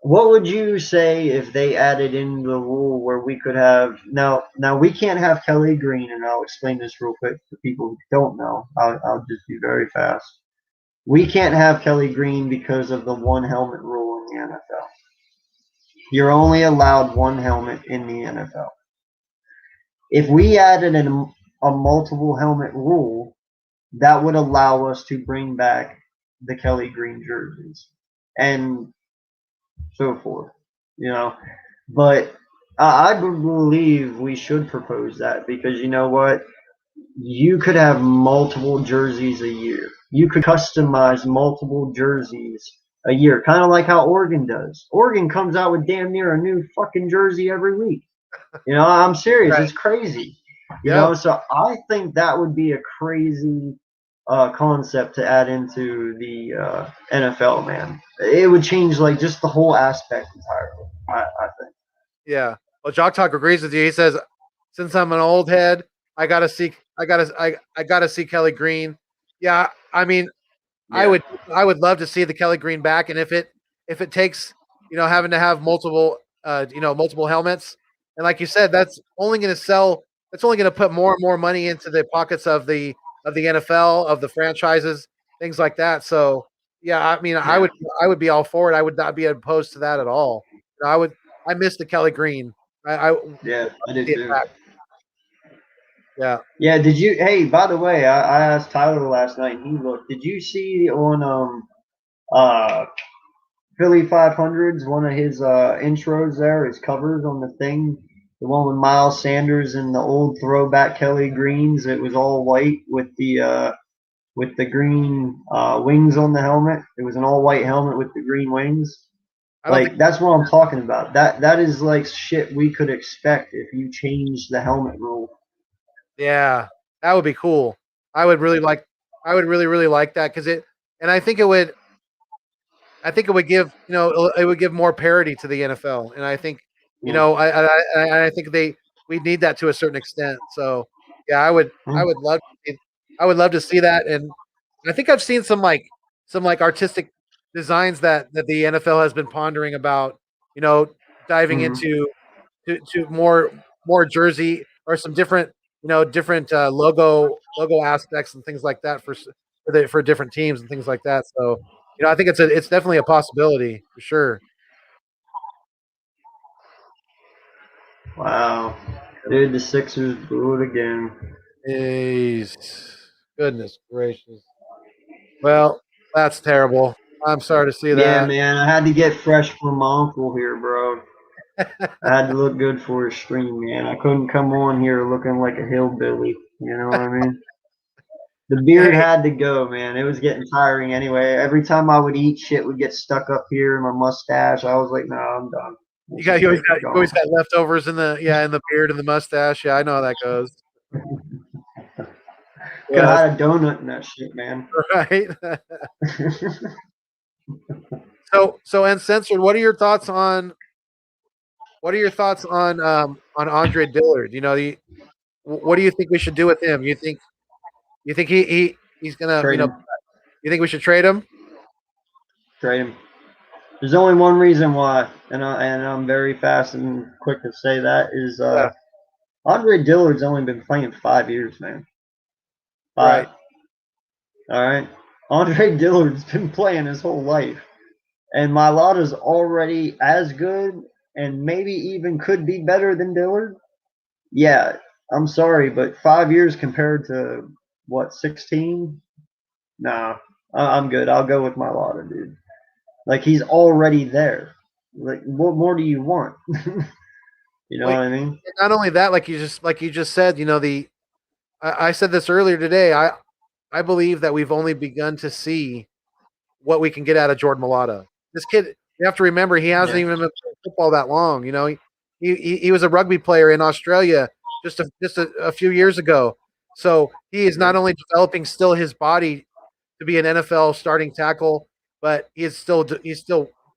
What would you say if they added in the rule where we could have now we can't have Kelly Green, and I'll explain this real quick for people who don't know. I'll just be very fast. We can't have Kelly Green because of the one helmet rule in the NFL. You're only allowed one helmet in the NFL. If we added a multiple helmet rule, that would allow us to bring back the Kelly Green jerseys and so forth, But I believe we should propose that because you know what? You could have multiple jerseys a year. You could customize multiple jerseys a year, kind of like how Oregon does. Oregon comes out with damn near a new fucking jersey every week. I'm serious. Right. It's crazy. So I think that would be a crazy concept to add into the NFL, man. It would change just the whole aspect entirely, I think.
Yeah. Well, Jock Talk agrees with you. He says, since I'm an old head, I gotta see Kelly Green. Yeah, I mean, yeah. I would love to see the Kelly Green back, and if it takes having to have multiple helmets, and like you said, that's only going to put more and more money into the pockets of the NFL, of the franchises, things like that. So yeah, I mean, yeah. I would be all for it. I would not be opposed to that at all. I miss the Kelly Green.
I did too.
Back. Yeah.
Yeah. Did you? Hey, by the way, I asked Tyler last night, and he looked. Did you see on Philly 500s one of his intros there? His covers on the thing, the one with Miles Sanders and the old throwback Kelly Greens. It was all white with the green wings on the helmet. It was an all white helmet with the green wings. That's what I'm talking about. That is like shit we could expect if you change the helmet rule.
Yeah, that would be cool. I would really like that and I think it would give it would give more parity to the NFL, and I think I think we need that to a certain extent. So yeah, I would love to see that, and I think I've seen some artistic designs that the NFL has been pondering about, diving into to more jersey or some different logo aspects and things like that for different teams and things like that. So I think it's definitely a possibility for sure.
Wow, dude, the Sixers blew it again.
Goodness gracious. Well, that's terrible. I'm sorry to see that.
Yeah, man, I had to get fresh from my uncle here, bro. I had to look good for his stream, man. I couldn't come on here looking like a hillbilly. You know what I mean? The beard had to go, man. It was getting tiring anyway. Every time I would eat, shit would get stuck up here in my mustache. I was like, no, I'm done.
You always got leftovers in the beard and the mustache. Yeah, I know how that goes.
Could have had a donut in that shit, man.
Right. So Uncensored, what are your thoughts on Andre Dillard? What do you think we should do with him? You think he's gonna
trade him?
You think we should trade him?
Trade him. There's only one reason why, and I'm very fast and quick to say that is Andre Dillard's only been playing 5 years, man. 5.
Right.
All right. Andre Dillard's been playing his whole life. And Mailata's already as good and maybe even could be better than Dillard. Yeah, I'm sorry, but 5 years compared to, what, 16? Nah, I'm good. I'll go with Mailata, dude. Like, he's already there. Like, what more do you want? You know
Wait,
what I mean?
not only that, like you just said, I said this earlier today. I believe that we've only begun to see what we can get out of Jordan Mailata. This kid, you have to remember, he hasn't
Yeah.
even been playing football that long. He was a rugby player in Australia just a few years ago. So he is not
Yeah.
only developing still his body to be an NFL starting tackle, but he's still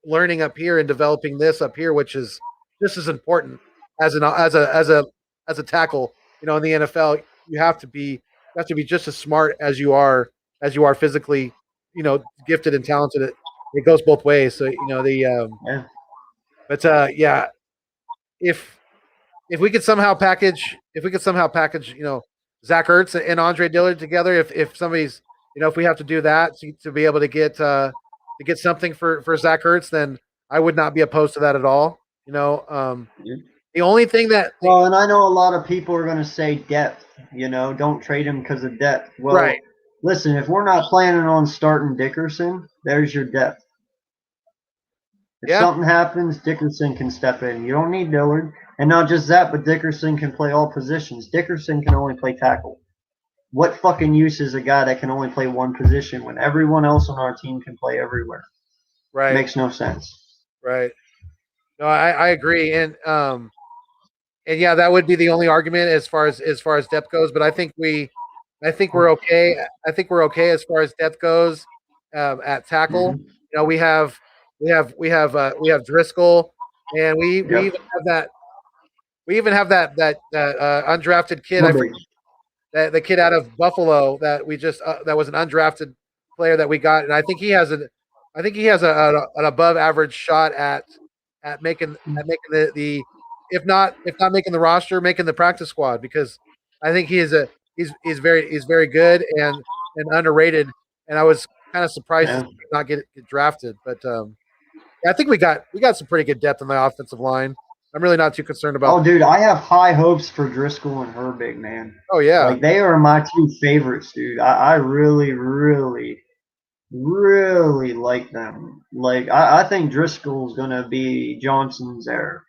learning up here and developing this up here, which is just as important as as a tackle. In the NFL, you have to be just as smart as you are physically, gifted and talented. It goes both ways. So
Yeah.
but yeah, if if we could somehow package, Zach Ertz and Andre Dillard together, if somebody's, if we have to do that to be able to get something for Zach Ertz, then I would not be opposed to that at all.
Yeah.
The only thing that
Well, and I know a lot of people are going to say depth, don't trade him because of depth.
right,
Well, listen, if we're not planning on starting Dickerson, there's your depth. If
yeah,
something happens, Dickerson can step in. You don't need Dillard. And not just that, but Dickerson can play all positions. Dickerson can only play tackle. What fucking use is a guy that can only play one position when everyone else on our team can play everywhere?
right,
Makes no sense.
right. No, I agree, and yeah, that would be the only argument as far as depth goes. But I think we're okay. I think we're okay as far as depth goes, at tackle.
Mm-hmm.
We have Driscoll, and we
Yep.
even have that undrafted kid. I forget,
Big.
that the kid out of Buffalo that we just that was an undrafted player that we got, and I think he has an above average shot at making the if not making the roster, making the practice squad, because I think he's very good and underrated, and I was kind of surprised to
Yeah.
see him not get drafted, but yeah, I think we got some pretty good depth in the offensive line. I'm really not too concerned about.
Oh, dude, I have high hopes for Driscoll and Herbig, man.
Oh yeah,
Like, they are my two favorites, dude. I really, really, really like them. Like, I think Driscoll's going to be Johnson's heir.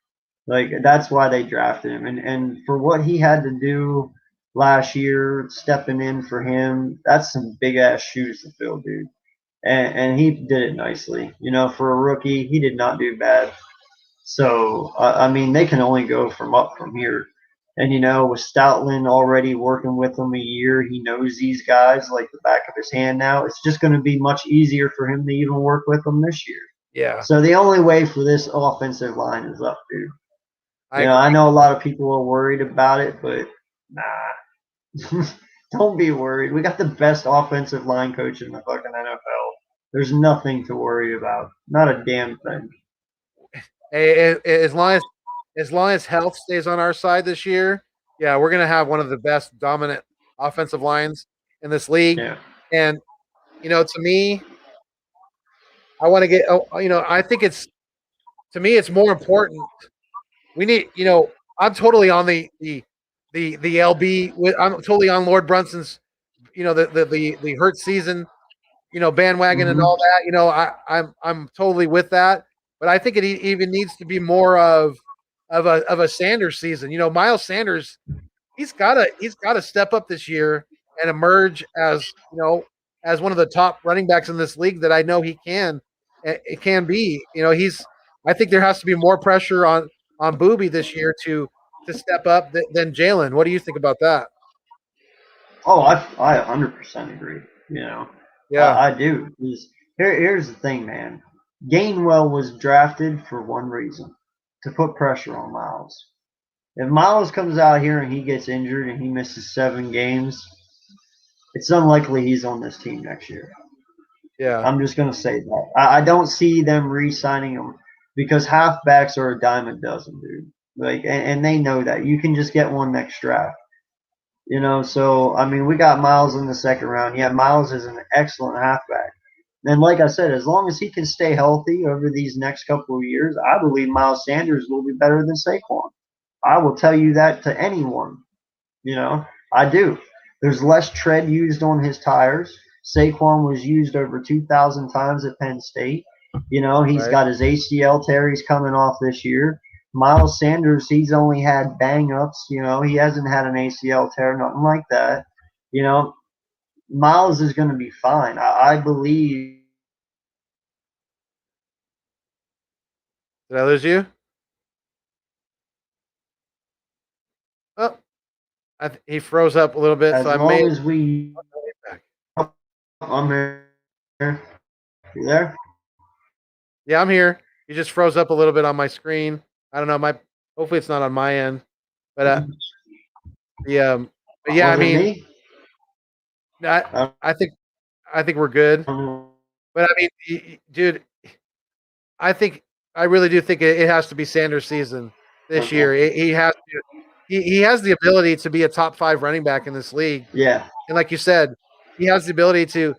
Like, that's why they drafted him. And for what he had to do last year, stepping in for him, that's some big ass shoes to fill, dude. And he did it nicely. For a rookie, he did not do bad. So, I mean, they can only go from here. And, with Stoutland already working with them a year, he knows these guys like the back of his hand now. It's just going to be much easier for him to even work with them this year.
yeah,
So the only way for this offensive line is up, dude.
I agree.
I know a lot of people are worried about it, but nah. Don't be worried. We got the best offensive line coach in the fucking NFL. There's nothing to worry about. Not a damn thing.
As long as health stays on our side this year, yeah, we're gonna have one of the best dominant offensive lines in this league.
Yeah.
And to me, I want to get. I think to me it's more important. We need. I'm totally on the LB. I'm totally on Lord Brunson's. The Hurts season. Bandwagon and
Mm-hmm.
all that. I'm totally with that. But I think it even needs to be more of a Sanders season. Miles Sanders, he's gotta step up this year and emerge as one of the top running backs in this league that I know he can. It can be. I think there has to be more pressure on Boobie this year to step up than Jalen. What do you think about that?
Oh, I 100% agree.
Yeah,
I do. Here's the thing, man. Gainwell was drafted for one reason: to put pressure on Miles. If Miles comes out here and he gets injured and he misses 7 games, it's unlikely he's on this team next year.
Yeah.
I'm just gonna say that. I don't see them re-signing him because halfbacks are a dime a dozen, dude. Like, and they know that. You can just get one next draft. You know, so I mean, we got Miles in the second round. Yeah, Miles is an excellent halfback. And like I said, as long as he can stay healthy over these next couple of years, I believe Miles Sanders will be better than Saquon. I will tell you that to anyone. You know, I do. There's less tread used on his tires. Saquon was used over 2,000 times at Penn State. You know, he's
Right.
got his ACL tear he's coming off this year. Miles Sanders, he's only had bang ups. You know, he hasn't had an ACL tear, nothing like that. You know, Miles is going to be fine. I believe.
Did I lose you? Oh, he froze up a little bit, so
As
I may.
long as we. I'm here. You there?
Yeah, I'm here. You just froze up a little bit on my screen. I don't know. Hopefully it's not on my end, but but yeah, I
Was it
mean,
me?
I think we're good. But I mean, dude, I really do think it has to be Sanders' season this year. He has to. He has the ability to be a top 5 running back in this league.
Yeah.
And like you said, he has the ability to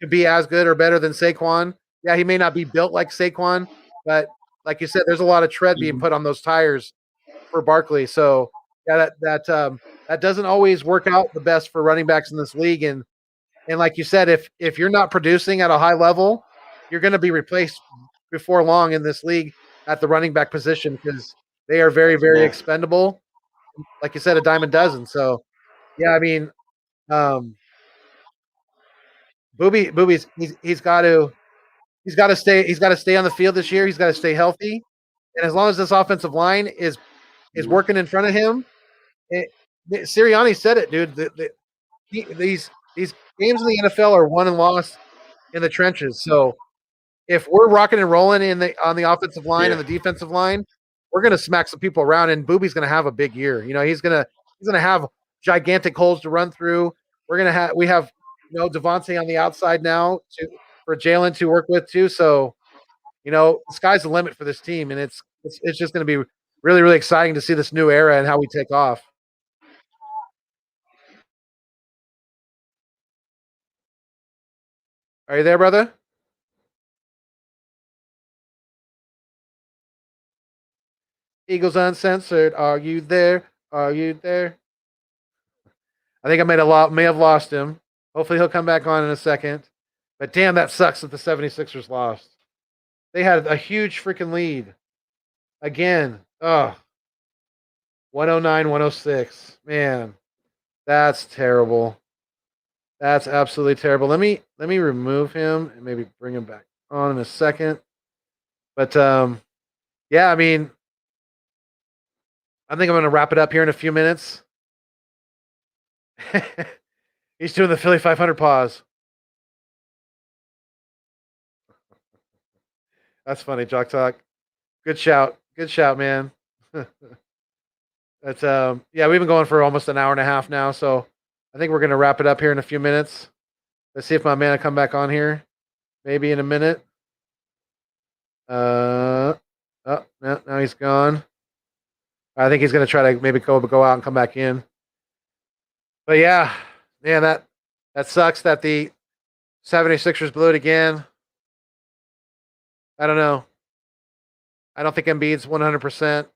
be as good or better than Saquon. Yeah, he may not be built like Saquon, but like you said, there's a lot of tread being put on those tires for Barkley. So yeah, that doesn't always work out the best for running backs in this league. And like you said, if you're not producing at a high level, you're going to be replaced before long in this league at the running back position because they are very, very
Yeah.
expendable. Like you said, a dime a dozen. So yeah, I mean, um, Boobie's he's got to stay on the field this year. He's got to stay healthy, and as long as this offensive line is working in front of him, Sirianni said it, dude. These games in the NFL are won and lost in the trenches. So if we're rocking and rolling on the offensive line and
Yeah.
the defensive line, we're gonna smack some people around, and Boobie's gonna have a big year. You know, he's gonna have gigantic holes to run through. We have Devontae on the outside now for Jalen to work with too. So the sky's the limit for this team, and it's just gonna be really, really exciting to see this new era and how we take off. Are you there, brother? Eagles Uncensored. Are you there? Are you there? I think I may have lost him. Hopefully he'll come back on in a second. But damn, that sucks that the 76ers lost. They had a huge freaking lead. Again. Oh. 109, 106. Man, that's terrible. That's absolutely terrible. Let me remove him and maybe bring him back on in a second. But yeah, I mean, I think I'm going to wrap it up here in a few minutes. He's doing the Philly 500 pause. That's funny, Jock Talk. Good shout. Good shout, man. That's yeah, we've been going for almost an hour and a half now, so I think we're gonna wrap it up here in a few minutes. Let's see if my man will come back on here. Maybe in a minute. Oh, no, now he's gone. I think he's gonna try to maybe go out and come back in. But yeah, man, that sucks that the 76ers blew it again. I don't know. I don't think Embiid's 100%.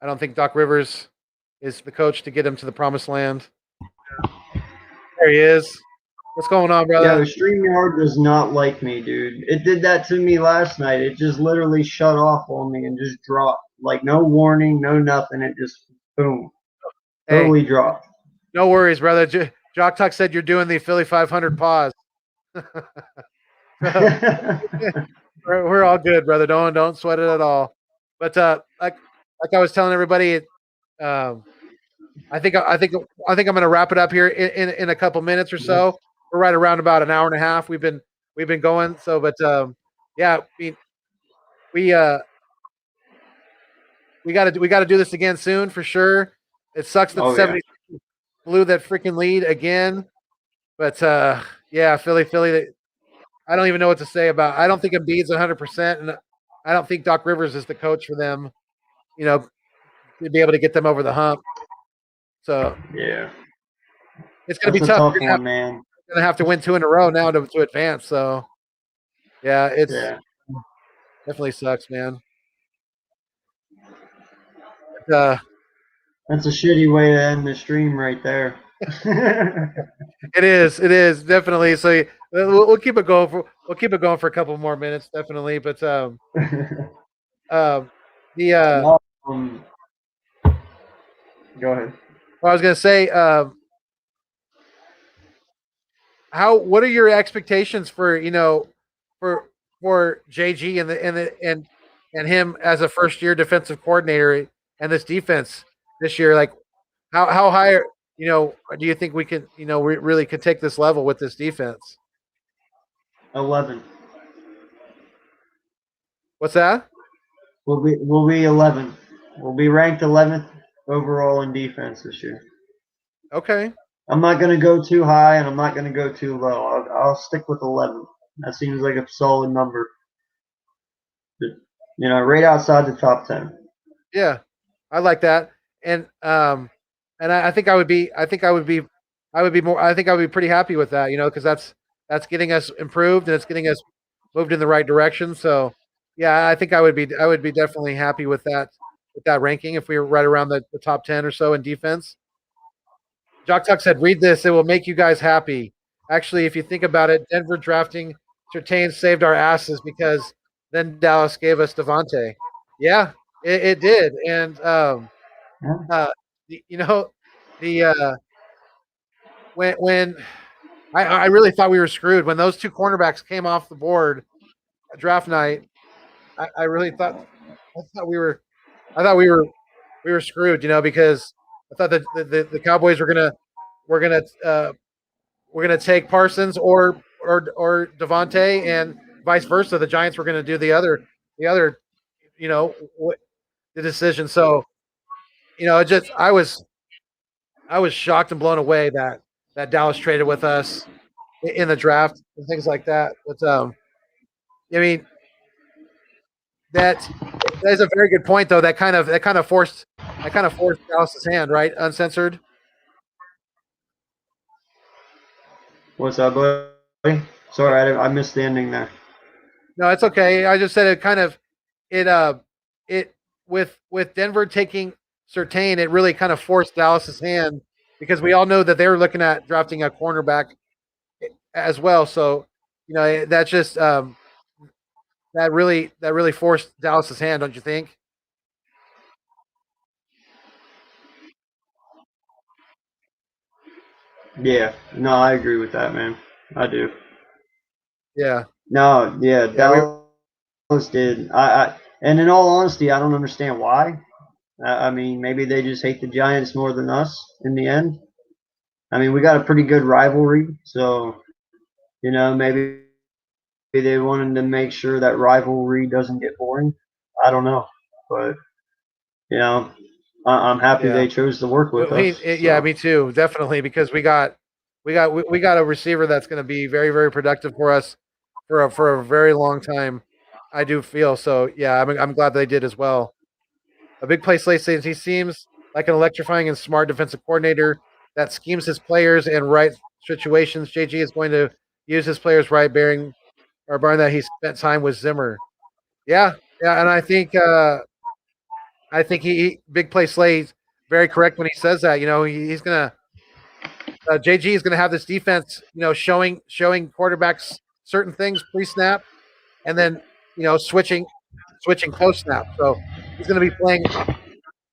I don't think Doc Rivers is the coach to get him to the promised land. There he is. What's going on, brother?
Yeah, StreamYard does not like me, dude. It did that to me last night. It just literally shut off on me and just dropped. Like, no warning, no nothing. It just, boom. Totally dropped.
No worries, brother. Jock Tuck said you're doing the Philly 500 pause. We're all good, brother. Don't sweat it at all. But like I was telling everybody, I think I'm going to wrap it up here in a couple minutes or so. We're right around about an hour and a half. We've been going. So, but yeah, we got to do this again soon for sure. It sucks that 70 blew that freaking lead again. But yeah, Philly. I don't even know what to say about. I don't think Embiid's 100%, and I don't think Doc Rivers is the coach for them. You know, to be able to get them over the hump. So
Yeah,
it's going to
that's
be
a
tough.
tough
They're
one, man.
going to have to win 2 in a row now to advance. So yeah, it's
Yeah,
definitely sucks, man. Uh,
that's a shitty way to end the stream right there.
it is. It is definitely. So we'll keep it going for a couple more minutes, definitely. But um, the
no, go ahead.
I was going to say, what are your expectations for for JG and him as a first year defensive coordinator and this defense this year? Like how high do you think we can we really could take this level with this defense?
11.
What's that?
We'll be 11. We'll be ranked 11th overall in defense this year.
Okay.
I'm not going to go too high, and I'm not going to go too low. I'll stick with 11. That seems like a solid number. Right outside the top 10.
Yeah, I like that, and I think I would be more. I think I would be pretty happy with that, because that's getting us improved and it's getting us moved in the right direction. So, yeah, I think I would be definitely happy with that ranking if we were right around the top 10 or so in defense. Jock Tuck said, "Read this; it will make you guys happy." Actually, if you think about it, Denver drafting Surtain saved our asses because then Dallas gave us Devontae. Yeah, it did, and
Yeah.
uh, you know, the when I really thought we were screwed when those two cornerbacks came off the board draft night. I really thought I thought we were screwed, because I thought that the Cowboys were gonna take Parsons or Devontae, and vice versa. The Giants were gonna do the other you know the decision. So it just I was shocked and blown away that Dallas traded with us in the draft and things like that. But I mean that that is a very good point, though. That kind of forced Dallas's hand, right? Uncensored.
What's up, buddy? Sorry, I missed the ending there.
No, it's okay. I just said it it with Denver taking Surtain, it really kind of forced Dallas's hand because we all know that they were looking at drafting a cornerback as well. So that's just that really forced Dallas's hand, don't you think?
Yeah, no, I agree with that, man. I do.
Yeah,
No, yeah,
yeah, we
Dallas did. And in all honesty, I don't understand why. I mean, maybe they just hate the Giants more than us in the end. I mean, we got a pretty good rivalry, so maybe they wanted to make sure that rivalry doesn't get boring. I don't know, but you know, I'm happy
yeah.
they chose to work with us.
Yeah,
So
me too, definitely, because we got a receiver that's going to be very very productive for us for a very long time. I do feel so. Yeah, I'm glad they did as well. A big play slate says he seems like an electrifying and smart defensive coordinator that schemes his players in right situations. JG is going to use his players right, barring that he spent time with Zimmer. Yeah, yeah, and I think big play Slay's very correct when he says that. He's gonna JG is gonna have this defense, showing quarterbacks certain things pre snap, and then switching post snap. So he's gonna be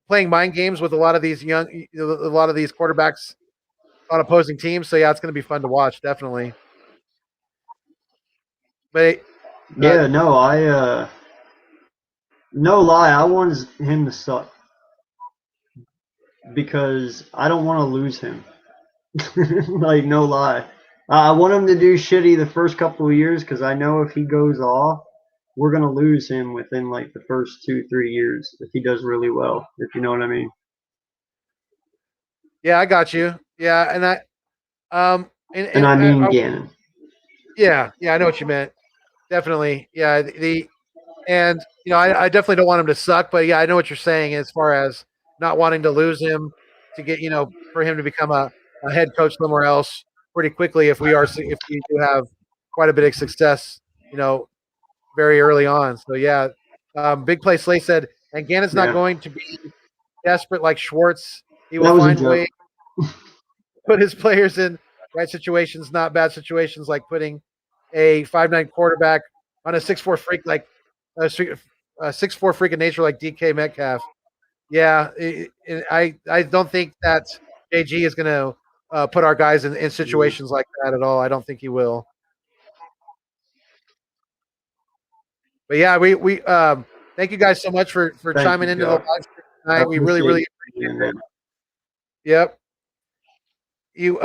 playing mind games with a lot of these quarterbacks on opposing teams. So yeah, it's gonna be fun to watch, definitely. But
yeah, no, no lie, I want him to suck because I don't want to lose him. Like no lie, I want him to do shitty the first couple of years because I know if he goes off, we're gonna lose him within like the first 2-3 years if he does really well. If you know what I mean.
yeah, I got you. Yeah, and
And I mean
I
Gannon.
Yeah, yeah, I know what you meant. Definitely, yeah. And I definitely don't want him to suck, but yeah, I know what you're saying as far as not wanting to lose him to get for him to become a head coach somewhere else pretty quickly if we do have quite a bit of success, you know, very early on. So yeah, Big Play Slay said, and Gannon's not
Yeah,
going to be desperate like Schwartz. He will
that was a
find ways
joke.
to put his players in right situations, not bad situations, like putting a 5'9" quarterback on a 6'4" freak like a 6'4" freak of nature like DK Metcalf. Yeah, I don't think that JG is going to put our guys in
Yeah.
situations like that at all. I don't think he will. But yeah, we thank you guys so much for
Thank
chiming
you,
into the
Josh.
live stream
I
tonight. We really
appreciate
really
you,
appreciate it.
man.
Yep. You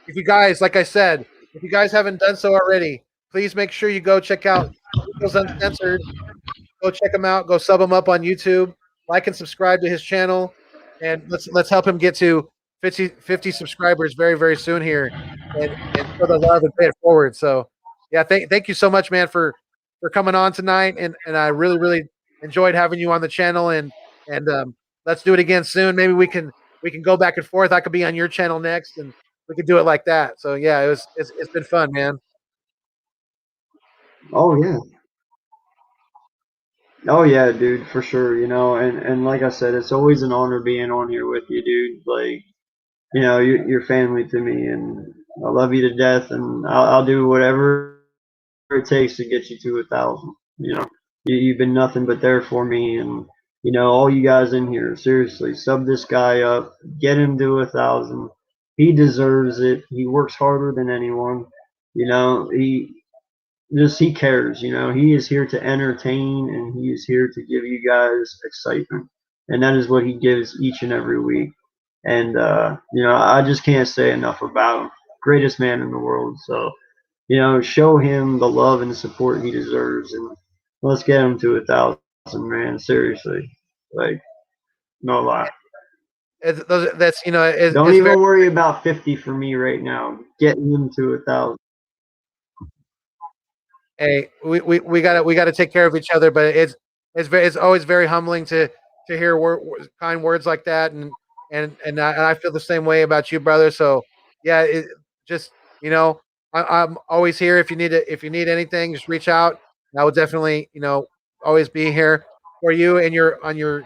if you guys, like I said, if you guys haven't done so already, please make sure you go check out AkEagles Uncensored. Go check him out. Go sub him up on YouTube. Like and subscribe to his channel, and let's help him get to 50 subscribers very very soon here, and show the love and pay it forward. So yeah, thank you so much, man, for coming on tonight, and I really really enjoyed having you on the channel, and let's do it again soon. Maybe we can go back and forth. I could be on your channel next, and we could do it like that. So yeah, it's been fun, man.
Oh yeah. Oh yeah, dude, for sure. And like I said, it's always an honor being on here with you, dude. Like, you're family to me, and I love you to death, and I'll do whatever it takes to get you to 1,000. You've been nothing but there for me, and all you guys in here, seriously, sub this guy up, get him to 1,000. He deserves it. He works harder than anyone. He cares. He is here to entertain, and he is here to give you guys excitement, and that is what he gives each and every week. And I just can't say enough about him. Greatest man in the world. So show him the love and the support he deserves, and let's get him to 1,000, man. Seriously, like, no lie.
That's
Don't
it's very.
even worry about 50 for me right now. Getting him to 1,000.
Hey, we got to take care of each other. But it's always very humbling to hear kind words like that, and I feel the same way about you, brother. So yeah, just you know, I'm always here if you need anything, just reach out. I will definitely always be here for you and on your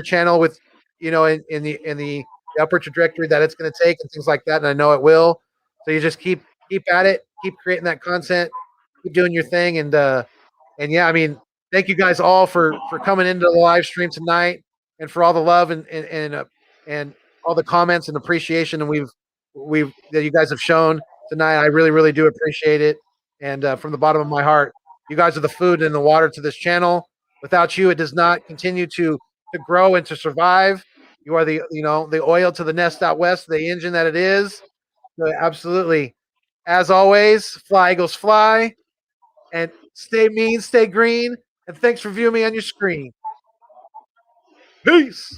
channel with in the upward trajectory that it's going to take and things like that, and I know it will. So you just keep at it, keep creating that content, keep doing your thing, and yeah, I mean, thank you guys all for coming into the live stream tonight and for all the love and all the comments and appreciation and we've that you guys have shown tonight. I really really do appreciate it, and from the bottom of my heart, you guys are the food and the water to this channel. Without you, it does not continue to grow and to survive. You are the oil to the nest out west, the engine that it is. So absolutely. As always, fly Eagles fly, and stay mean, stay green, and thanks for viewing me on your screen. Peace.